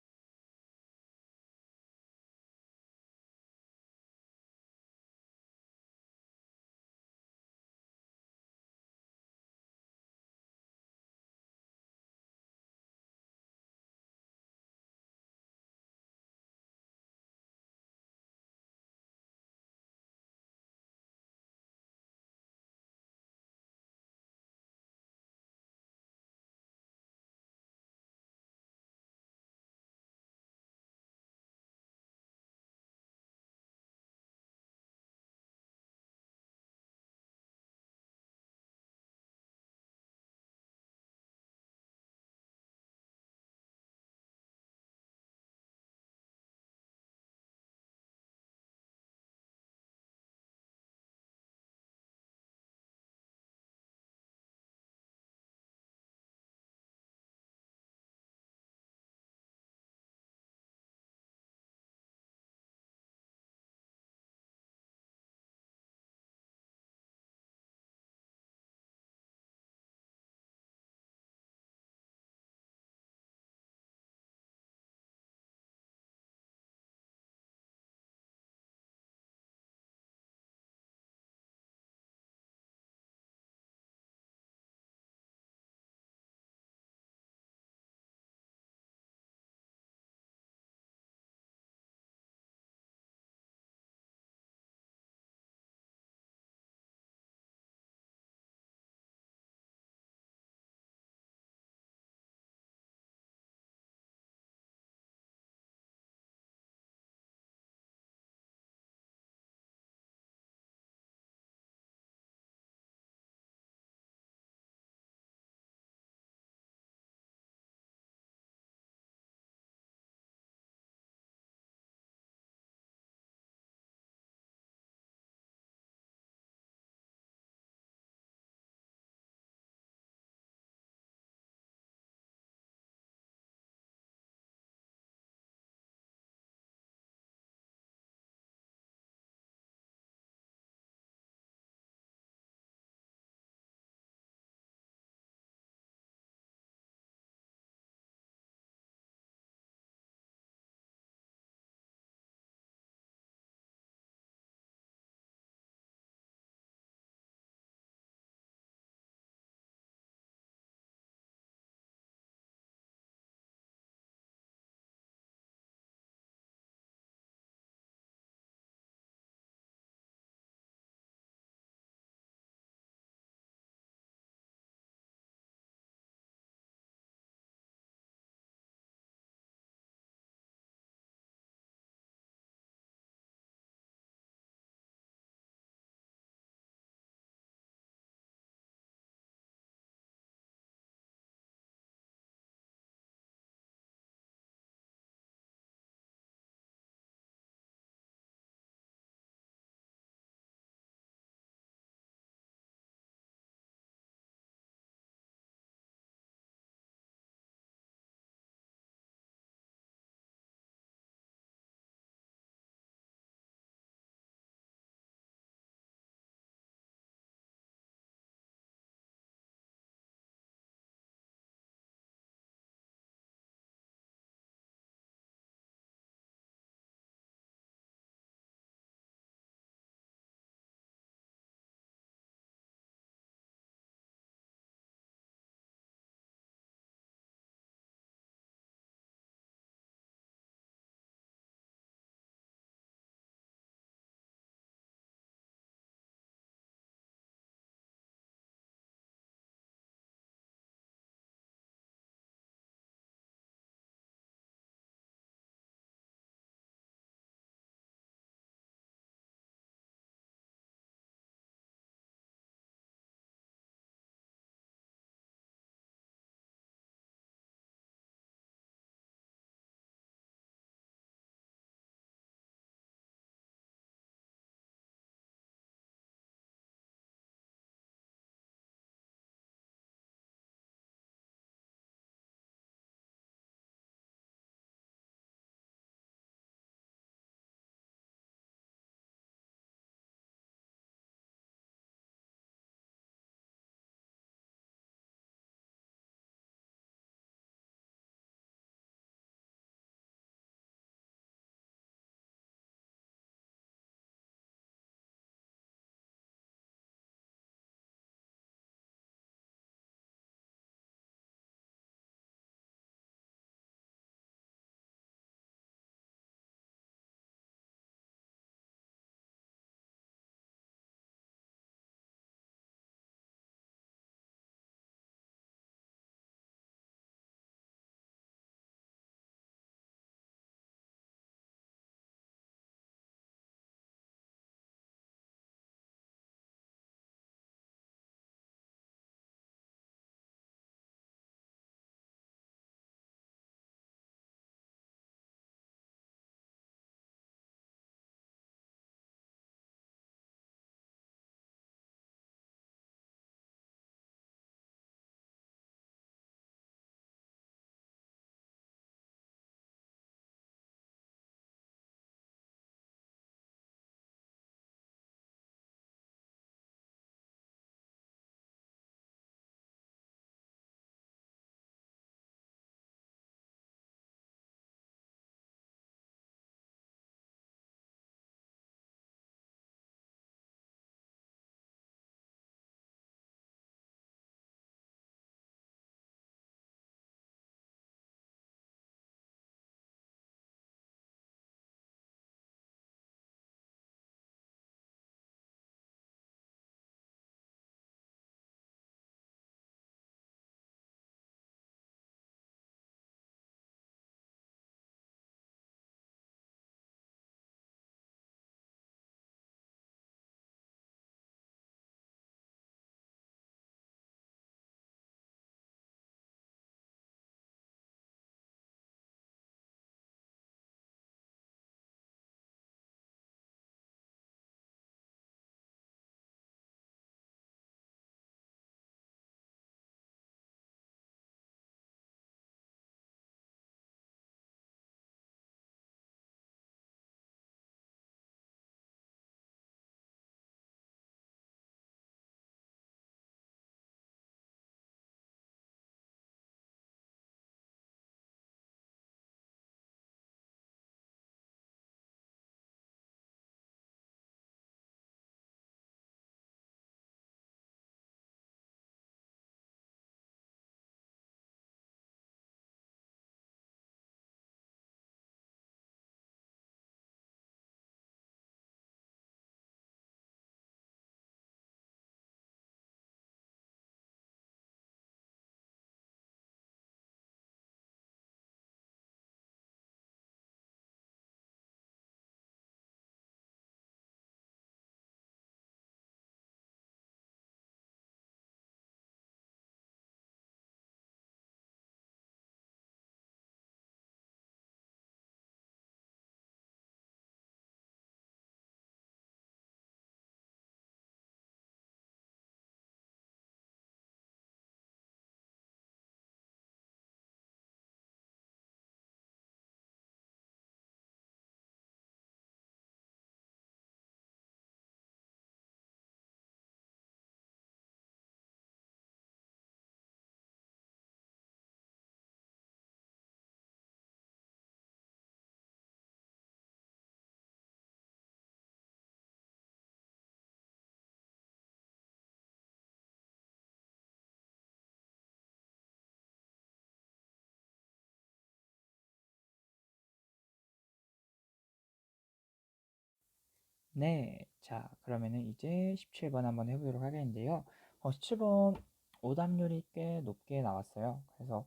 네, 자, 그러면은 이제 17번 한번 해보도록 하겠는데요. 17번 오답률이 꽤 높게 나왔어요. 그래서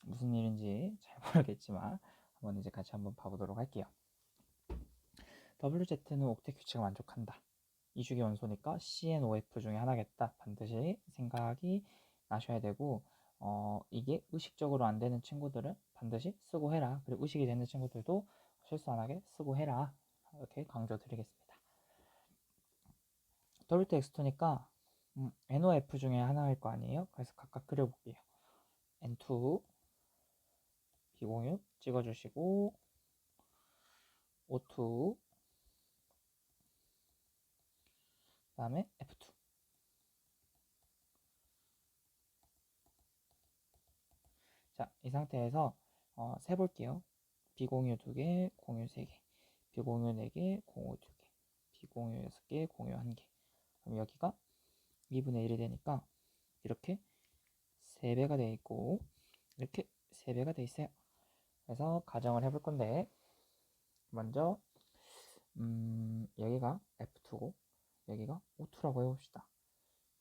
무슨 일인지 잘 모르겠지만 한번 이제 같이 한번 봐보도록 할게요. WZ는 옥텟 규칙을 만족한다. 이주기 원소니까 CnOF 중에 하나겠다. 반드시 생각이 나셔야 되고 이게 의식적으로 안 되는 친구들은 반드시 쓰고 해라. 그리고 의식이 되는 친구들도 실수 안 하게 쓰고 해라. 이렇게 강조드리겠습니다. WX2니까 NOF 중에 하나일 거 아니에요? 그래서 각각 그려볼게요. N2, 비공유 찍어주시고 O2, 그 다음에 F2. 자, 이 상태에서 세볼게요. 비공유 2개, 공유 3개, 비공유 4개, 공유 2개, 비공유 6개, 공유 1개. 그럼 여기가 2분의 1이 되니까 이렇게 3배가 돼 있고 이렇게 3배가 돼 있어요. 그래서 가정을 해볼 건데 먼저 여기가 F2고 여기가 O2라고 해봅시다.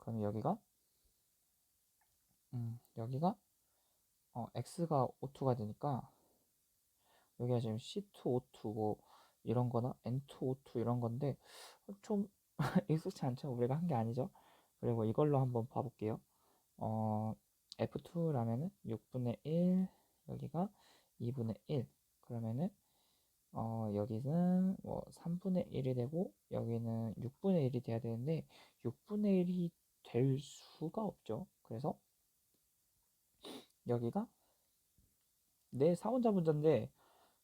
그럼 여기가 X가 O2가 되니까 여기가 지금 C2O2고 이런 거나 N2O2 이런 건데 좀 익숙치 않죠? 우리가 한 게 아니죠? 그리고 이걸로 한번 봐볼게요. F2라면은 6분의 1 여기가 2분의 1 그러면은 여기는 뭐 3분의 1이 되고 여기는 6분의 1이 돼야 되는데 6분의 1이 될 수가 없죠. 그래서 여기가 내 사혼자 분자인데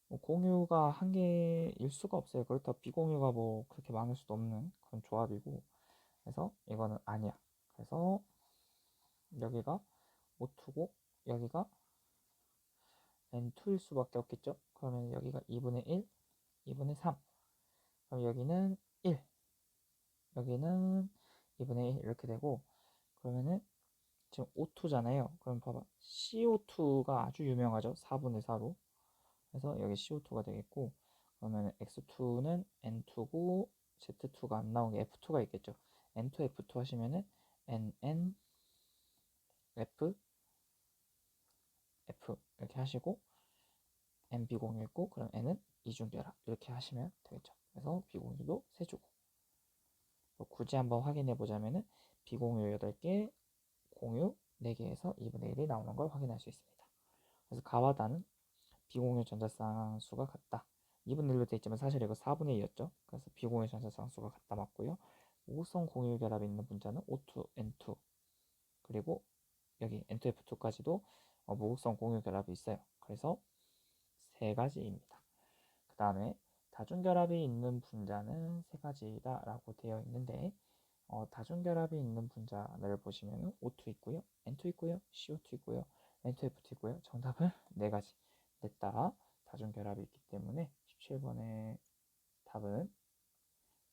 뭐 공유가 한 개일 수가 없어요. 그렇다고 비공유가 뭐 그렇게 많을 수도 없는 그런 조합이고 그래서 이거는 아니야. 그래서 여기가 O2고 여기가 N2일 수밖에 없겠죠. 그러면 여기가 2분의 1, 2분의 3 그럼 여기는 1 여기는 2분의 1 이렇게 되고 그러면은 지금 O2잖아요. 그럼 봐봐. CO2가 아주 유명하죠. 4분의 4로. 그래서 여기 CO2가 되겠고 그러면 X2는 N2고 Z2가 안 나온 게 F2가 있겠죠. N2, F2 하시면은 NN, F, F 이렇게 하시고 N 비공유 있고 그럼 N은 이중결합 이렇게 하시면 되겠죠. 그래서 비공유도 세주고 굳이 한번 확인해 보자면은 비공유 8개, 공유 4개에서 2분의 1이 나오는 걸 확인할 수 있습니다. 그래서 가와 다는 비공유 전자쌍수가 같다. 2분의 1로 되어 있지만 사실 이거 4분의 2였죠. 그래서 비공유 전자쌍수가 같다 맞고요. 우극성 공유 결합이 있는 분자는 O2, N2 그리고 여기 N2F2까지도 무극성 공유 결합이 있어요. 그래서 세 가지입니다. 그 다음에 다중결합이 있는 분자는 세 가지다 라고 되어 있는데 다중결합이 있는 분자를 보시면 O2 있고요, N2 있고요, CO2 있고요, N2F2 있고요. 정답은 네 가지 냈다. 다중결합이 있기 때문에 17번의 답은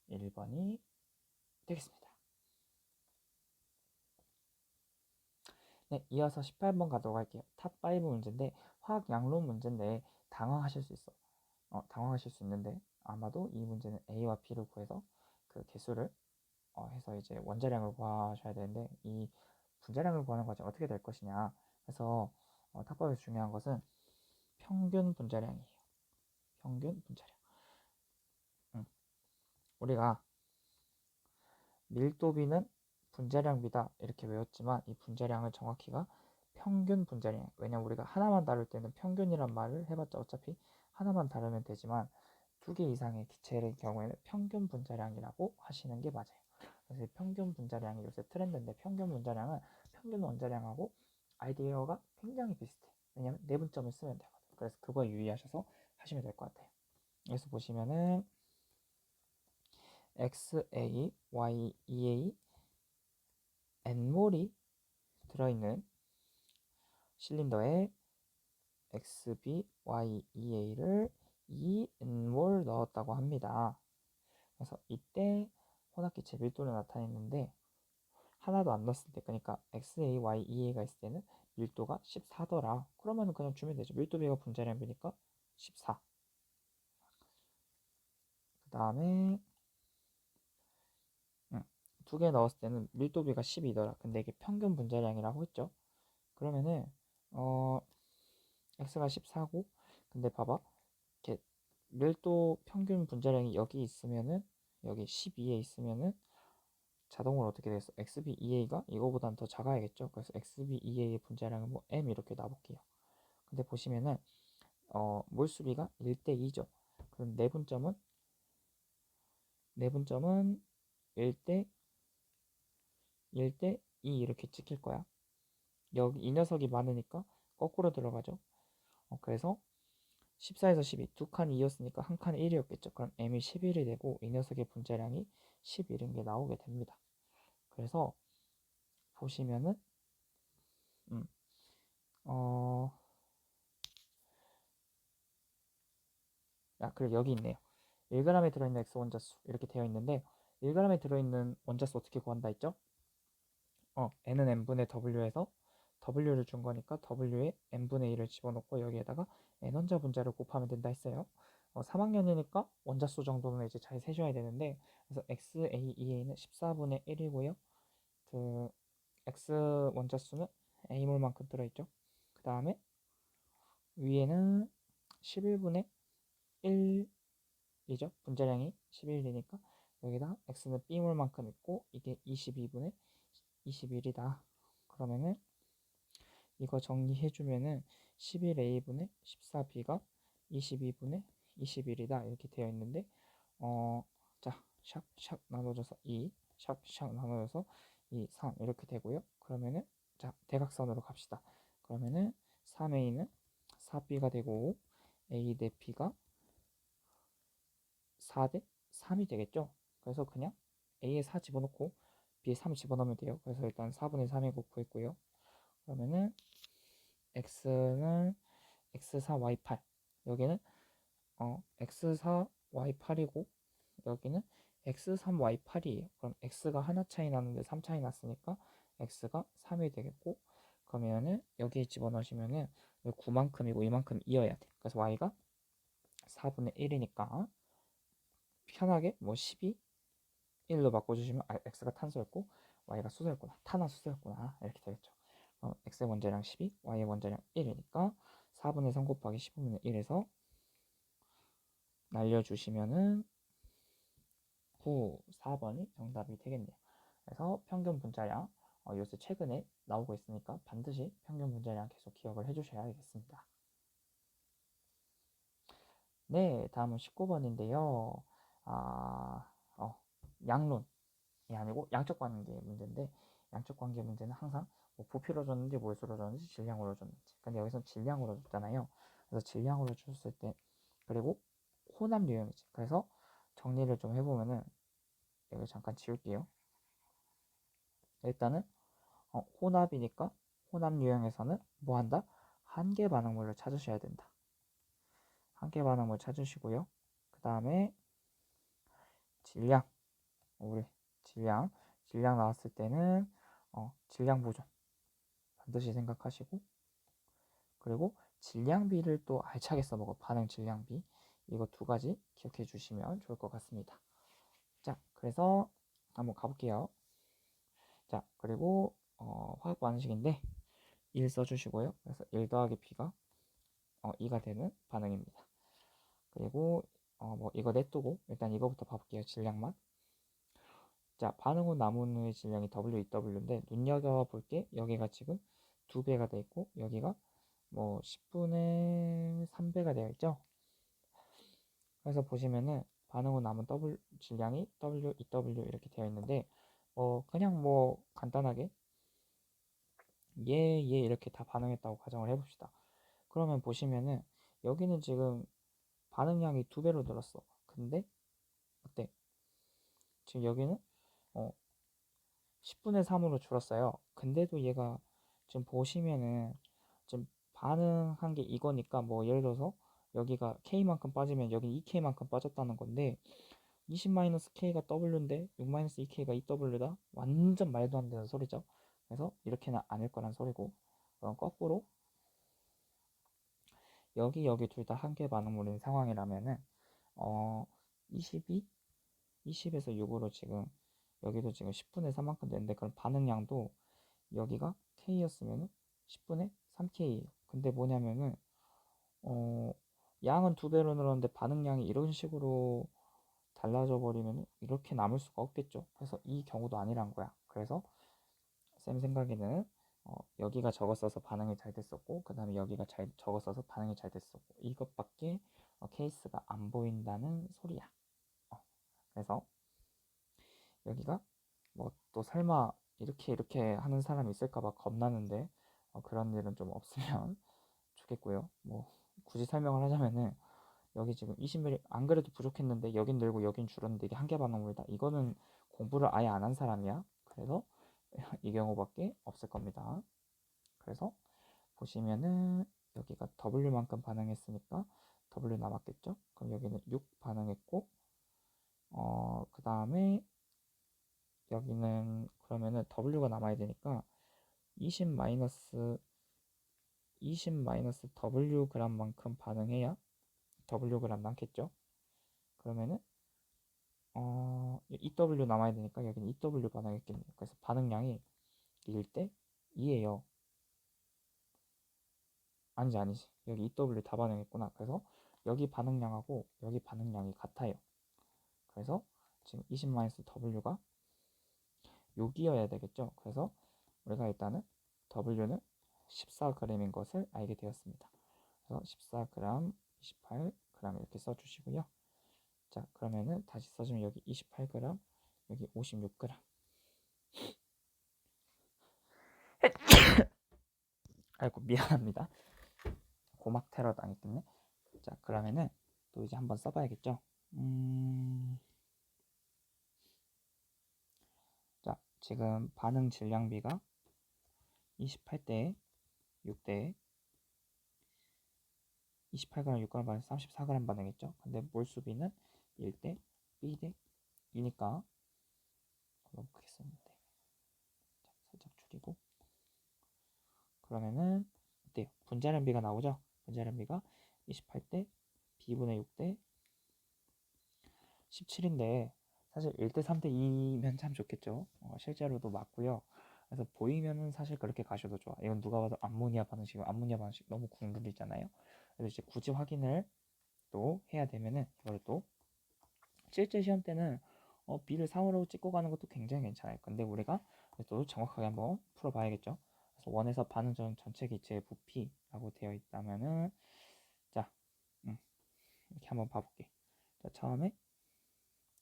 1번이 되겠습니다. 네, 이어서 18번 가도록 할게요. 탑5 문제인데 화학 양론 문제인데 당황하실 수 있어. 당황하실 수 있는데 아마도 이 문제는 A와 B를 구해서 그 개수를 해서 이제 원자량을 구하셔야 되는데 이 분자량을 구하는 과정 어떻게 될 것이냐. 그래서 탑5에서 중요한 것은 평균 분자량이에요. 평균 분자량. 우리가 밀도비는 분자량비다 이렇게 외웠지만 이 분자량을 정확히가 평균 분자량. 왜냐면 우리가 하나만 다룰 때는 평균이란 말을 해봤자 어차피 하나만 다루면 되지만 두 개 이상의 기체의 경우에는 평균 분자량이라고 하시는 게 맞아요. 그래서 평균 분자량이 요새 트렌드인데 평균 분자량은 평균 원자량하고 아이디어가 굉장히 비슷해. 왜냐면 내분점을 쓰면 되거든. 그래서 그거에 유의하셔서 하시면 될 것 같아요. 여기서 보시면은 XA, Y, EA, N몰이 들어있는 실린더에 XB, Y, EA를 2N몰 넣었다고 합니다. 그래서 이때 혼합기체 밀도를 나타냈는데 하나도 안 넣었을 때 그러니까 XA, Y, EA가 있을 때는 밀도가 14더라. 그러면 그냥 주면 되죠. 밀도비가 분자량비니까 14. 그 다음에 두 개 넣었을 때는 밀도비가 10이더라. 근데 이게 평균 분자량이라고 했죠. 그러면은 x가 14고, 근데 봐봐, 이렇게 밀도 평균 분자량이 여기 있으면은, 여기 12에 있으면은 자동으로 어떻게 되겠어? XB2A가 이거보단 더 작아야겠죠. 그래서 XB2A의 분자량은 뭐 M 이렇게 놔볼게요. 근데 보시면은 몰수비가 1대2죠. 그럼 내분점은 1대 1대 2 이렇게 찍힐 거야. 여기 이 녀석이 많으니까 거꾸로 들어가죠. 그래서 14에서 12, 두 칸이 2였으니까 한 칸이 1이었겠죠. 그럼 m이 11이 되고 이 녀석의 분자량이 11인 게 나오게 됩니다. 그래서 보시면은 음, 어, 그리고 여기 있네요. 1g에 들어있는 X 원자수 이렇게 되어 있는데 1g에 들어있는 원자수 어떻게 구한다 했죠? n은 n분의 w에서 w를 준 거니까 w에 n분의 1을 집어넣고 여기에다가 n 원자 분자를 곱하면 된다 했어요. 3학년이니까 원자수 정도는 이제 잘 세셔야 되는데, 그래서 XAEA는 14분의 1이고요. 그 X 원자수는 A몰만큼 들어있죠. 그 다음에 위에는 11분의 1이죠. 분자량이 11이니까 여기다 X는 B몰만큼 있고 이게 22분의 21이다. 그러면은 이거 정리해주면은 11A분의 14B가 22분의 21이다 이렇게 되어 있는데, 자, 샥샥 나눠져서 2, 샥샥 나눠져서 2, 3 이렇게 되고요. 그러면은 자, 대각선으로 갑시다. 그러면은 3A는 4B가 되고 A 대 B가 4 대 3이 되겠죠. 그래서 그냥 A에 4 집어넣고 B에 3 집어넣으면 돼요. 그래서 일단 4분의 3이고 구했고요. 그러면은 X는 X4Y8, 여기는 X4Y8이고 여기는 X3Y8이에요. 그럼 X가 하나 차이 나는데 3 차이 났으니까 X가 3이 되겠고, 그러면은 여기에 집어넣으시면은 9만큼이고 이만큼 이어야 돼. 그래서 Y가 4분의 1이니까 편하게 뭐 12, 1로 바꿔주시면 X가 탄소였고 Y가 수소였구나. 탄화수소였구나. 이렇게 되겠죠. X의 원자량 12, Y의 원자량 1이니까 4분의 3 곱하기 15분의 1에서 날려주시면은 9, 4번이 정답이 되겠네요. 그래서 평균 분자량, 요새 최근에 나오고 있으니까 반드시 평균 분자량 계속 기억을 해주셔야겠습니다. 네, 다음은 19번인데요. 양론이 아니고 양적 관계 문제인데, 양적 관계 문제는 항상 뭐 부피로 줬는지 몰수로 줬는지 질량으로 줬는지, 근데 여기서 질량으로 줬잖아요. 그래서 질량으로 줬을 때, 그리고 혼합 유형이지. 그래서 정리를 좀 해보면은 여기 잠깐 지울게요. 일단은 혼합이니까 혼합 유형에서는 뭐 한다? 한계 반응물을 찾으셔야 된다. 한계 반응물 찾으시고요. 그 다음에 질량, 우리 질량 나왔을 때는 질량 보존 반드시 생각하시고, 그리고 질량비를 또 알차게 써먹어. 반응 질량비, 이거 두 가지 기억해 주시면 좋을 것 같습니다. 자, 그래서 한번 가볼게요. 자, 그리고 화학 반응식인데 1 써주시고요. 그래서 1 더하기 B가 2가 되는 반응입니다. 그리고 뭐 이거 냅두고 일단 이거부터 봐볼게요. 질량만. 자, 반응 후 남은 후의 질량이 WEW인데 눈여겨볼 게 여기가 지금 2배가 되어 있고 여기가 뭐 10분의 3배가 되어 있죠. 그래서 보시면은 반응 후 남은 질량이 WEW 이렇게 되어 있는데, 그냥 뭐 간단하게 얘 이렇게 다 반응했다고 가정을 해봅시다. 그러면 보시면은 여기는 지금 반응량이 2배로 늘었어. 근데 어때? 지금 여기는 어, 10분의 3으로 줄었어요. 근데도 얘가 지금 보시면은 지금 반응한 게 이거니까, 뭐 예를 들어서 여기가 K만큼 빠지면 여기 2K만큼 빠졌다는 건데 20-K가 W인데 6-2K가 2W다? 완전 말도 안 되는 소리죠. 그래서 이렇게는 아닐 거란 소리고, 그럼 거꾸로 여기 둘 다 한계 반응물인 상황이라면은 22, 20에서 6으로 지금 여기도 지금 10분의 3만큼 되는데 그럼 반응량도 여기가 K였으면 10분의 3K예요. 근데 뭐냐면은 양은 2배로 늘었는데 반응량이 이런 식으로 달라져 버리면 이렇게 남을 수가 없겠죠. 그래서 이 경우도 아니란 거야. 그래서 쌤 생각에는 여기가 적었어서 반응이 잘 됐었고 그 다음에 여기가 적었어서 반응이 잘 됐었고 이것밖에 케이스가 안 보인다는 소리야. 그래서 여기가 뭐 또 설마 이렇게 하는 사람이 있을까봐 겁나는데 그런 일은 좀 없으면 좋겠고요. 뭐 굳이 설명을 하자면은 여기 지금 20mm 안 그래도 부족했는데 여긴 늘고 여긴 줄었는데 이게 한 개 반응물이다. 이거는 공부를 아예 안 한 사람이야. 그래서 이 경우밖에 없을 겁니다. 그래서 보시면은 여기가 W만큼 반응했으니까 W 남았겠죠? 그럼 여기는 6 반응했고 그 다음에 여기는 그러면은 W가 남아야 되니까 20 마이너스 W g만큼 반응해야 W g 남겠죠? 그러면은 EW 남아야 되니까 여기는 EW 반응했겠네요. 그래서 반응량이 1대 2예요. 아니지. 여기 EW 다 반응했구나. 그래서 여기 반응량하고 여기 반응량이 같아요. 그래서 지금 20-W가 6이어야 되겠죠. 그래서 우리가 일단은 W는 14g인 것을 알게 되었습니다. 그래서 14g, 28g 이렇게 써주시고요. 자, 그러면은 다시 써주면 여기 28g, 여기 56g. 아이고 미안합니다. 고막 테러 당했겠네. 자, 그러면은 또 이제 한번 써봐야겠죠. 자, 지금 반응 질량비가 28대 6대 28g, 6g 반응 34g 반응했죠. 근데 몰수비는 1대 B대 2니까 너무 크게 썼는데 자, 살짝 줄이고 그러면은 어때요? 분자량비가 나오죠? 분자량비가 28대 B분의 6대 17인데 사실 1대 3대 2면 참 좋겠죠. 실제로도 맞고요. 그래서 보이면은 사실 그렇게 가셔도 좋아. 이건 누가 봐도 암모니아 반응식 너무 국룰이잖아요. 그래서 이제 굳이 확인을 또 해야 되면은 이걸 또 실제 시험 때는 B를 3으로 찍고 가는 것도 굉장히 괜찮아요. 근데 우리가 또 정확하게 한번 풀어봐야겠죠. 그래서 원에서 반응 전 전체 기체의 부피라고 되어 있다면은 자 이렇게 한번 봐볼게. 자 처음에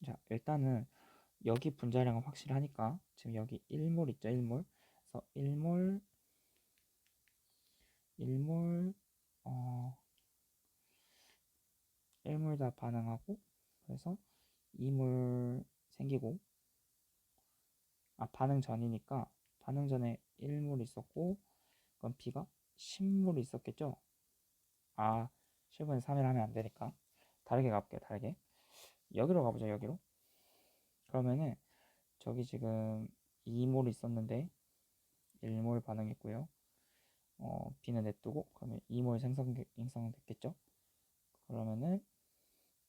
자 일단은 여기 분자량은 확실하니까 지금 여기 1몰 있죠 1몰. 그래서 1몰 어 1몰 다 반응하고 그래서 2몰 생기고 반응 전이니까 반응 전에 1몰 있었고 그럼 B가 10몰 있었겠죠. 10분의 3을 하면 안 되니까 다르게 가볼게요. 다르게 여기로 가보죠. 여기로. 그러면은 저기 지금 2몰 있었는데 1몰 반응했고요. B는 냅두고 그러면 2몰 생성됐겠죠. 그러면은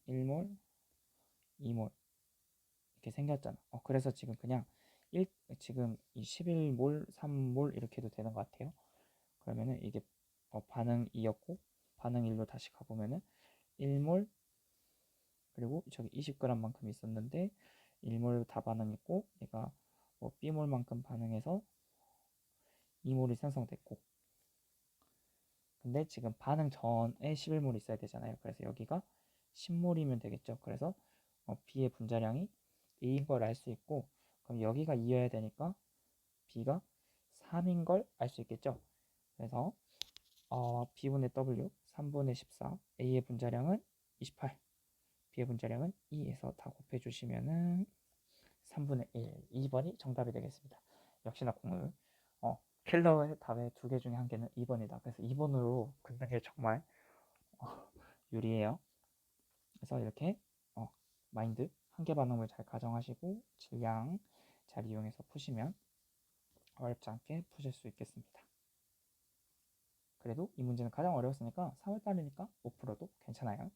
1몰, 2몰 이렇게 생겼잖아. 그래서 지금 그냥 지금 이 11몰, 3몰 이렇게 해도 되는 것 같아요. 그러면은 이게 반응 2였고 반응 1로 다시 가보면은 1몰 그리고 저기 20g만큼 있었는데 1몰 다 반응했고 얘가 B몰만큼 반응해서 2몰이 생성됐고 근데 지금 반응 전에 11몰이 있어야 되잖아요. 그래서 여기가 10몰이면 되겠죠. 그래서 B의 분자량이 A인 걸 알 수 있고 그럼 여기가 2여야 되니까 B가 3인 걸 알 수 있겠죠. 그래서 B분의 W 3분의 14 A의 분자량은 28 B의 분자량은 2에서 다 곱해주시면은 3분의 1 2번이 정답이 되겠습니다. 역시나 공을 킬러의 답의 2개 중에 한 개는 2번이다. 그래서 2번으로 긋는 게 정말 유리해요. 그래서 이렇게 마인드 한 개 반응을 잘 가정하시고 질량 잘 이용해서 푸시면 어렵지 않게 푸실 수 있겠습니다. 그래도 이 문제는 가장 어려웠으니까 3월달이니까 5%도 괜찮아요.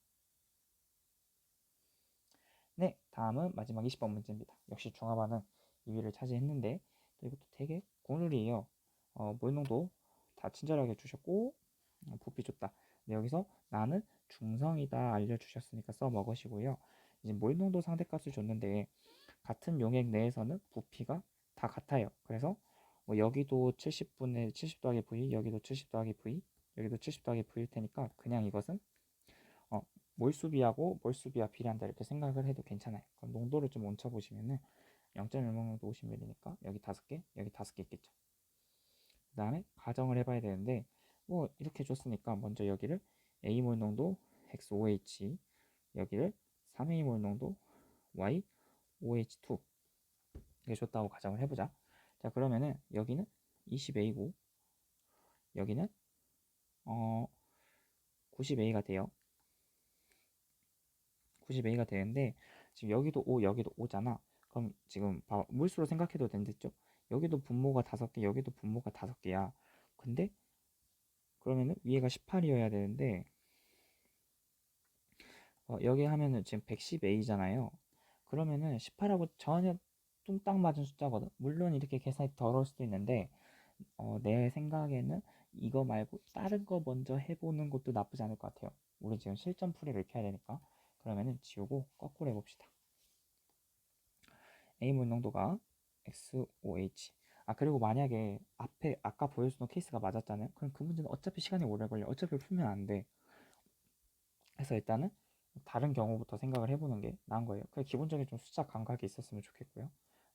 네, 다음은 마지막 20번 문제입니다. 역시 중화반응 2위를 차지했는데 또 이것도 되게 고룰이에요. 모의농도 다 친절하게 주셨고 부피 좋다. 근데 여기서 나는 중성이다 알려주셨으니까 써먹으시고요. 이제 모의농도 상대값을 줬는데 같은 용액 내에서는 부피가 다 같아요. 그래서 뭐 여기도 70분의 70 더하기 V, 여기도 70 더하기 V, 여기도 70 더하기 V일 테니까 그냥 이것은 어, 몰수비하고 몰수비와 비례한다 이렇게 생각을 해도 괜찮아요. 그럼 농도를 좀 얹혀보시면은 0.1몰농도 50ml니까 여기 5개, 여기 5개 있겠죠. 그 다음에 가정을 해봐야 되는데 뭐 이렇게 줬으니까 먼저 여기를 A몰 농도 XOH, 여기를 3A몰 농도 YOH2 이게 줬다고 가정을 해보자. 자 그러면은 여기는 20A고 여기는 90A가 돼요. 90A가 되는데 지금 여기도 O 여기도 O잖아. 그럼 지금 물수로 생각해도 된댔죠. 여기도 분모가 5개 여기도 분모가 5개야. 근데 그러면은 위에가 18이어야 되는데 여기 하면은 지금 110A잖아요. 그러면은 18하고 전혀 뚱딱 맞은 숫자거든. 물론 이렇게 계산이 더러울 수도 있는데 내 생각에는 이거 말고 다른 거 먼저 해보는 것도 나쁘지 않을 것 같아요. 우리 지금 실전 풀이를 이렇게 해야 되니까. 그러면은 지우고 거꾸로 해봅시다. A몰 농도가 XOH. 아 그리고 만약에 앞에 아까 보여주던 케이스가 맞았잖아요. 그럼 그 문제는 어차피 시간이 오래 걸려. 어차피 풀면 안 돼. 그래서 일단은 다른 경우부터 생각을 해보는 게 나은 거예요. 그 기본적인 좀 숫자 감각이 있었으면 좋겠고요.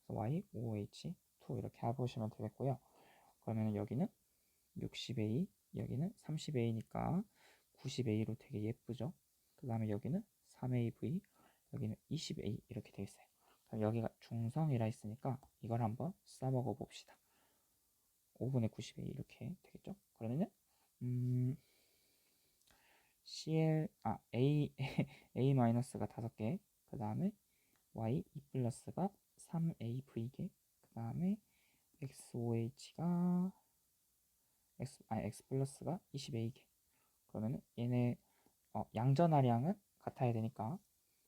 그래서 Y, OH, 2 이렇게 해보시면 되겠고요. 그러면 여기는 60A, 여기는 30A니까 90A로 되게 예쁘죠. 그 다음에 여기는 3AV, 여기는 20A 이렇게 되어 있어요. 그럼 여기가 중성이라 했으니까 이걸 한번 써먹어 봅시다. 5분의 90A 이렇게 되겠죠. 그러면은 A A 마이너스가 5개, 그 다음에 Y 2 플러스가 3AV개, 그 다음에 XOH가 X 플러스가 20A개. 그러면은 얘네 양전하량은 같아야 되니까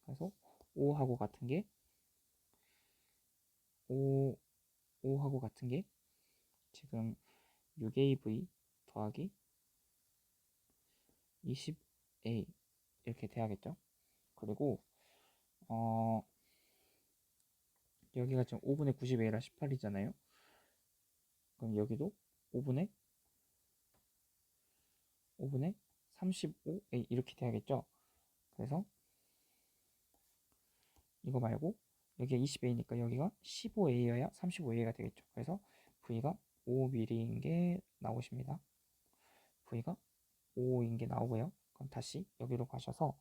그래서 5하고 같은 게 5하고 같은 게 지금 6AV 더하기 20A 이렇게 돼야겠죠. 그리고 여기가 지금 5분의 90A라 18이잖아요. 그럼 여기도 5분의 35A 이렇게 돼야겠죠. 그래서 이거 말고 여기가 20A니까 여기가 15A여야 35A가 되겠죠. 그래서 V가 5mm인 게 나오십니다. V가 5인 게 나오고요. 그럼 다시 여기로 가셔서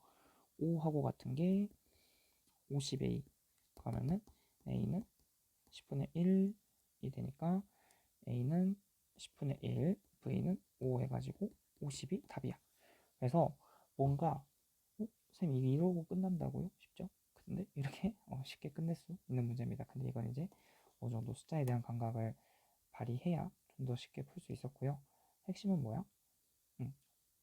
5하고 같은 게 50A 그러면은 A는 10분의 1이 되니까 A는 10분의 1, V는 5 해가지고 50이 답이야. 그래서 뭔가 쌤 이게 이러고 끝난다고요? 쉽죠? 근데 이렇게 쉽게 끝낼 수 있는 문제입니다. 근데 이건 이제 어느 정도 숫자에 대한 감각을 발휘해야 좀 더 쉽게 풀 수 있었고요. 핵심은 뭐야?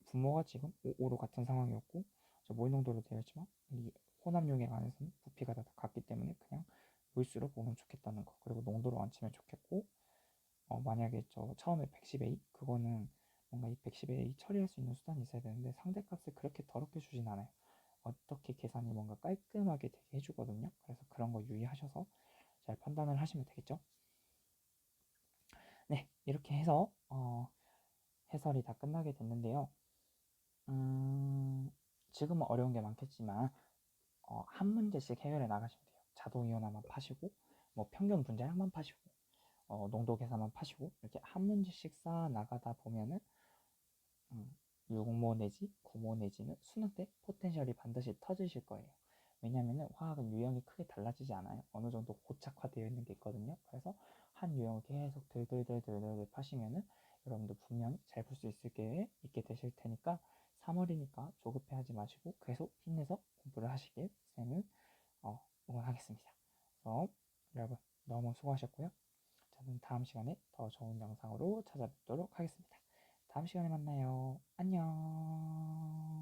분모가 지금 5로 같은 상황이었고 모의농도로 되어 있지만 이 혼합용액 안에서는 부피가 다 같기 때문에 그냥 물수로 보면 좋겠다는 거. 그리고 농도로 얹히면 좋겠고 만약에 저 처음에 110A 그거는 뭔가 이 110A 처리할 수 있는 수단이 있어야 되는데 상대값을 그렇게 더럽게 주진 않아요. 어떻게 계산이 뭔가 깔끔하게 되게 해주거든요. 그래서 그런 거 유의하셔서 잘 판단을 하시면 되겠죠. 네, 이렇게 해서 해설이 다 끝나게 됐는데요. 지금은 어려운 게 많겠지만 한 문제씩 해결해 나가시면 돼요. 자동이온화만 파시고 뭐 평균 분자량만 파시고 농도 계산만 파시고 이렇게 한 문제씩 쌓아 나가다 보면은 6모 내지 9모 내지는 수능 때 포텐셜이 반드시 터지실 거예요. 왜냐면은 화학은 유형이 크게 달라지지 않아요. 어느 정도 고착화되어 있는 게 있거든요. 그래서 한 유형을 계속 들들들들들 파시면은 여러분도 분명히 잘 풀 수 있게 되실 테니까 3월이니까 조급해 하지 마시고 계속 힘내서 공부를 하시길 쌤은 응원하겠습니다. 그럼 여러분 너무 수고하셨고요. 저는 다음 시간에 더 좋은 영상으로 찾아뵙도록 하겠습니다. 다음 시간에 만나요. 안녕.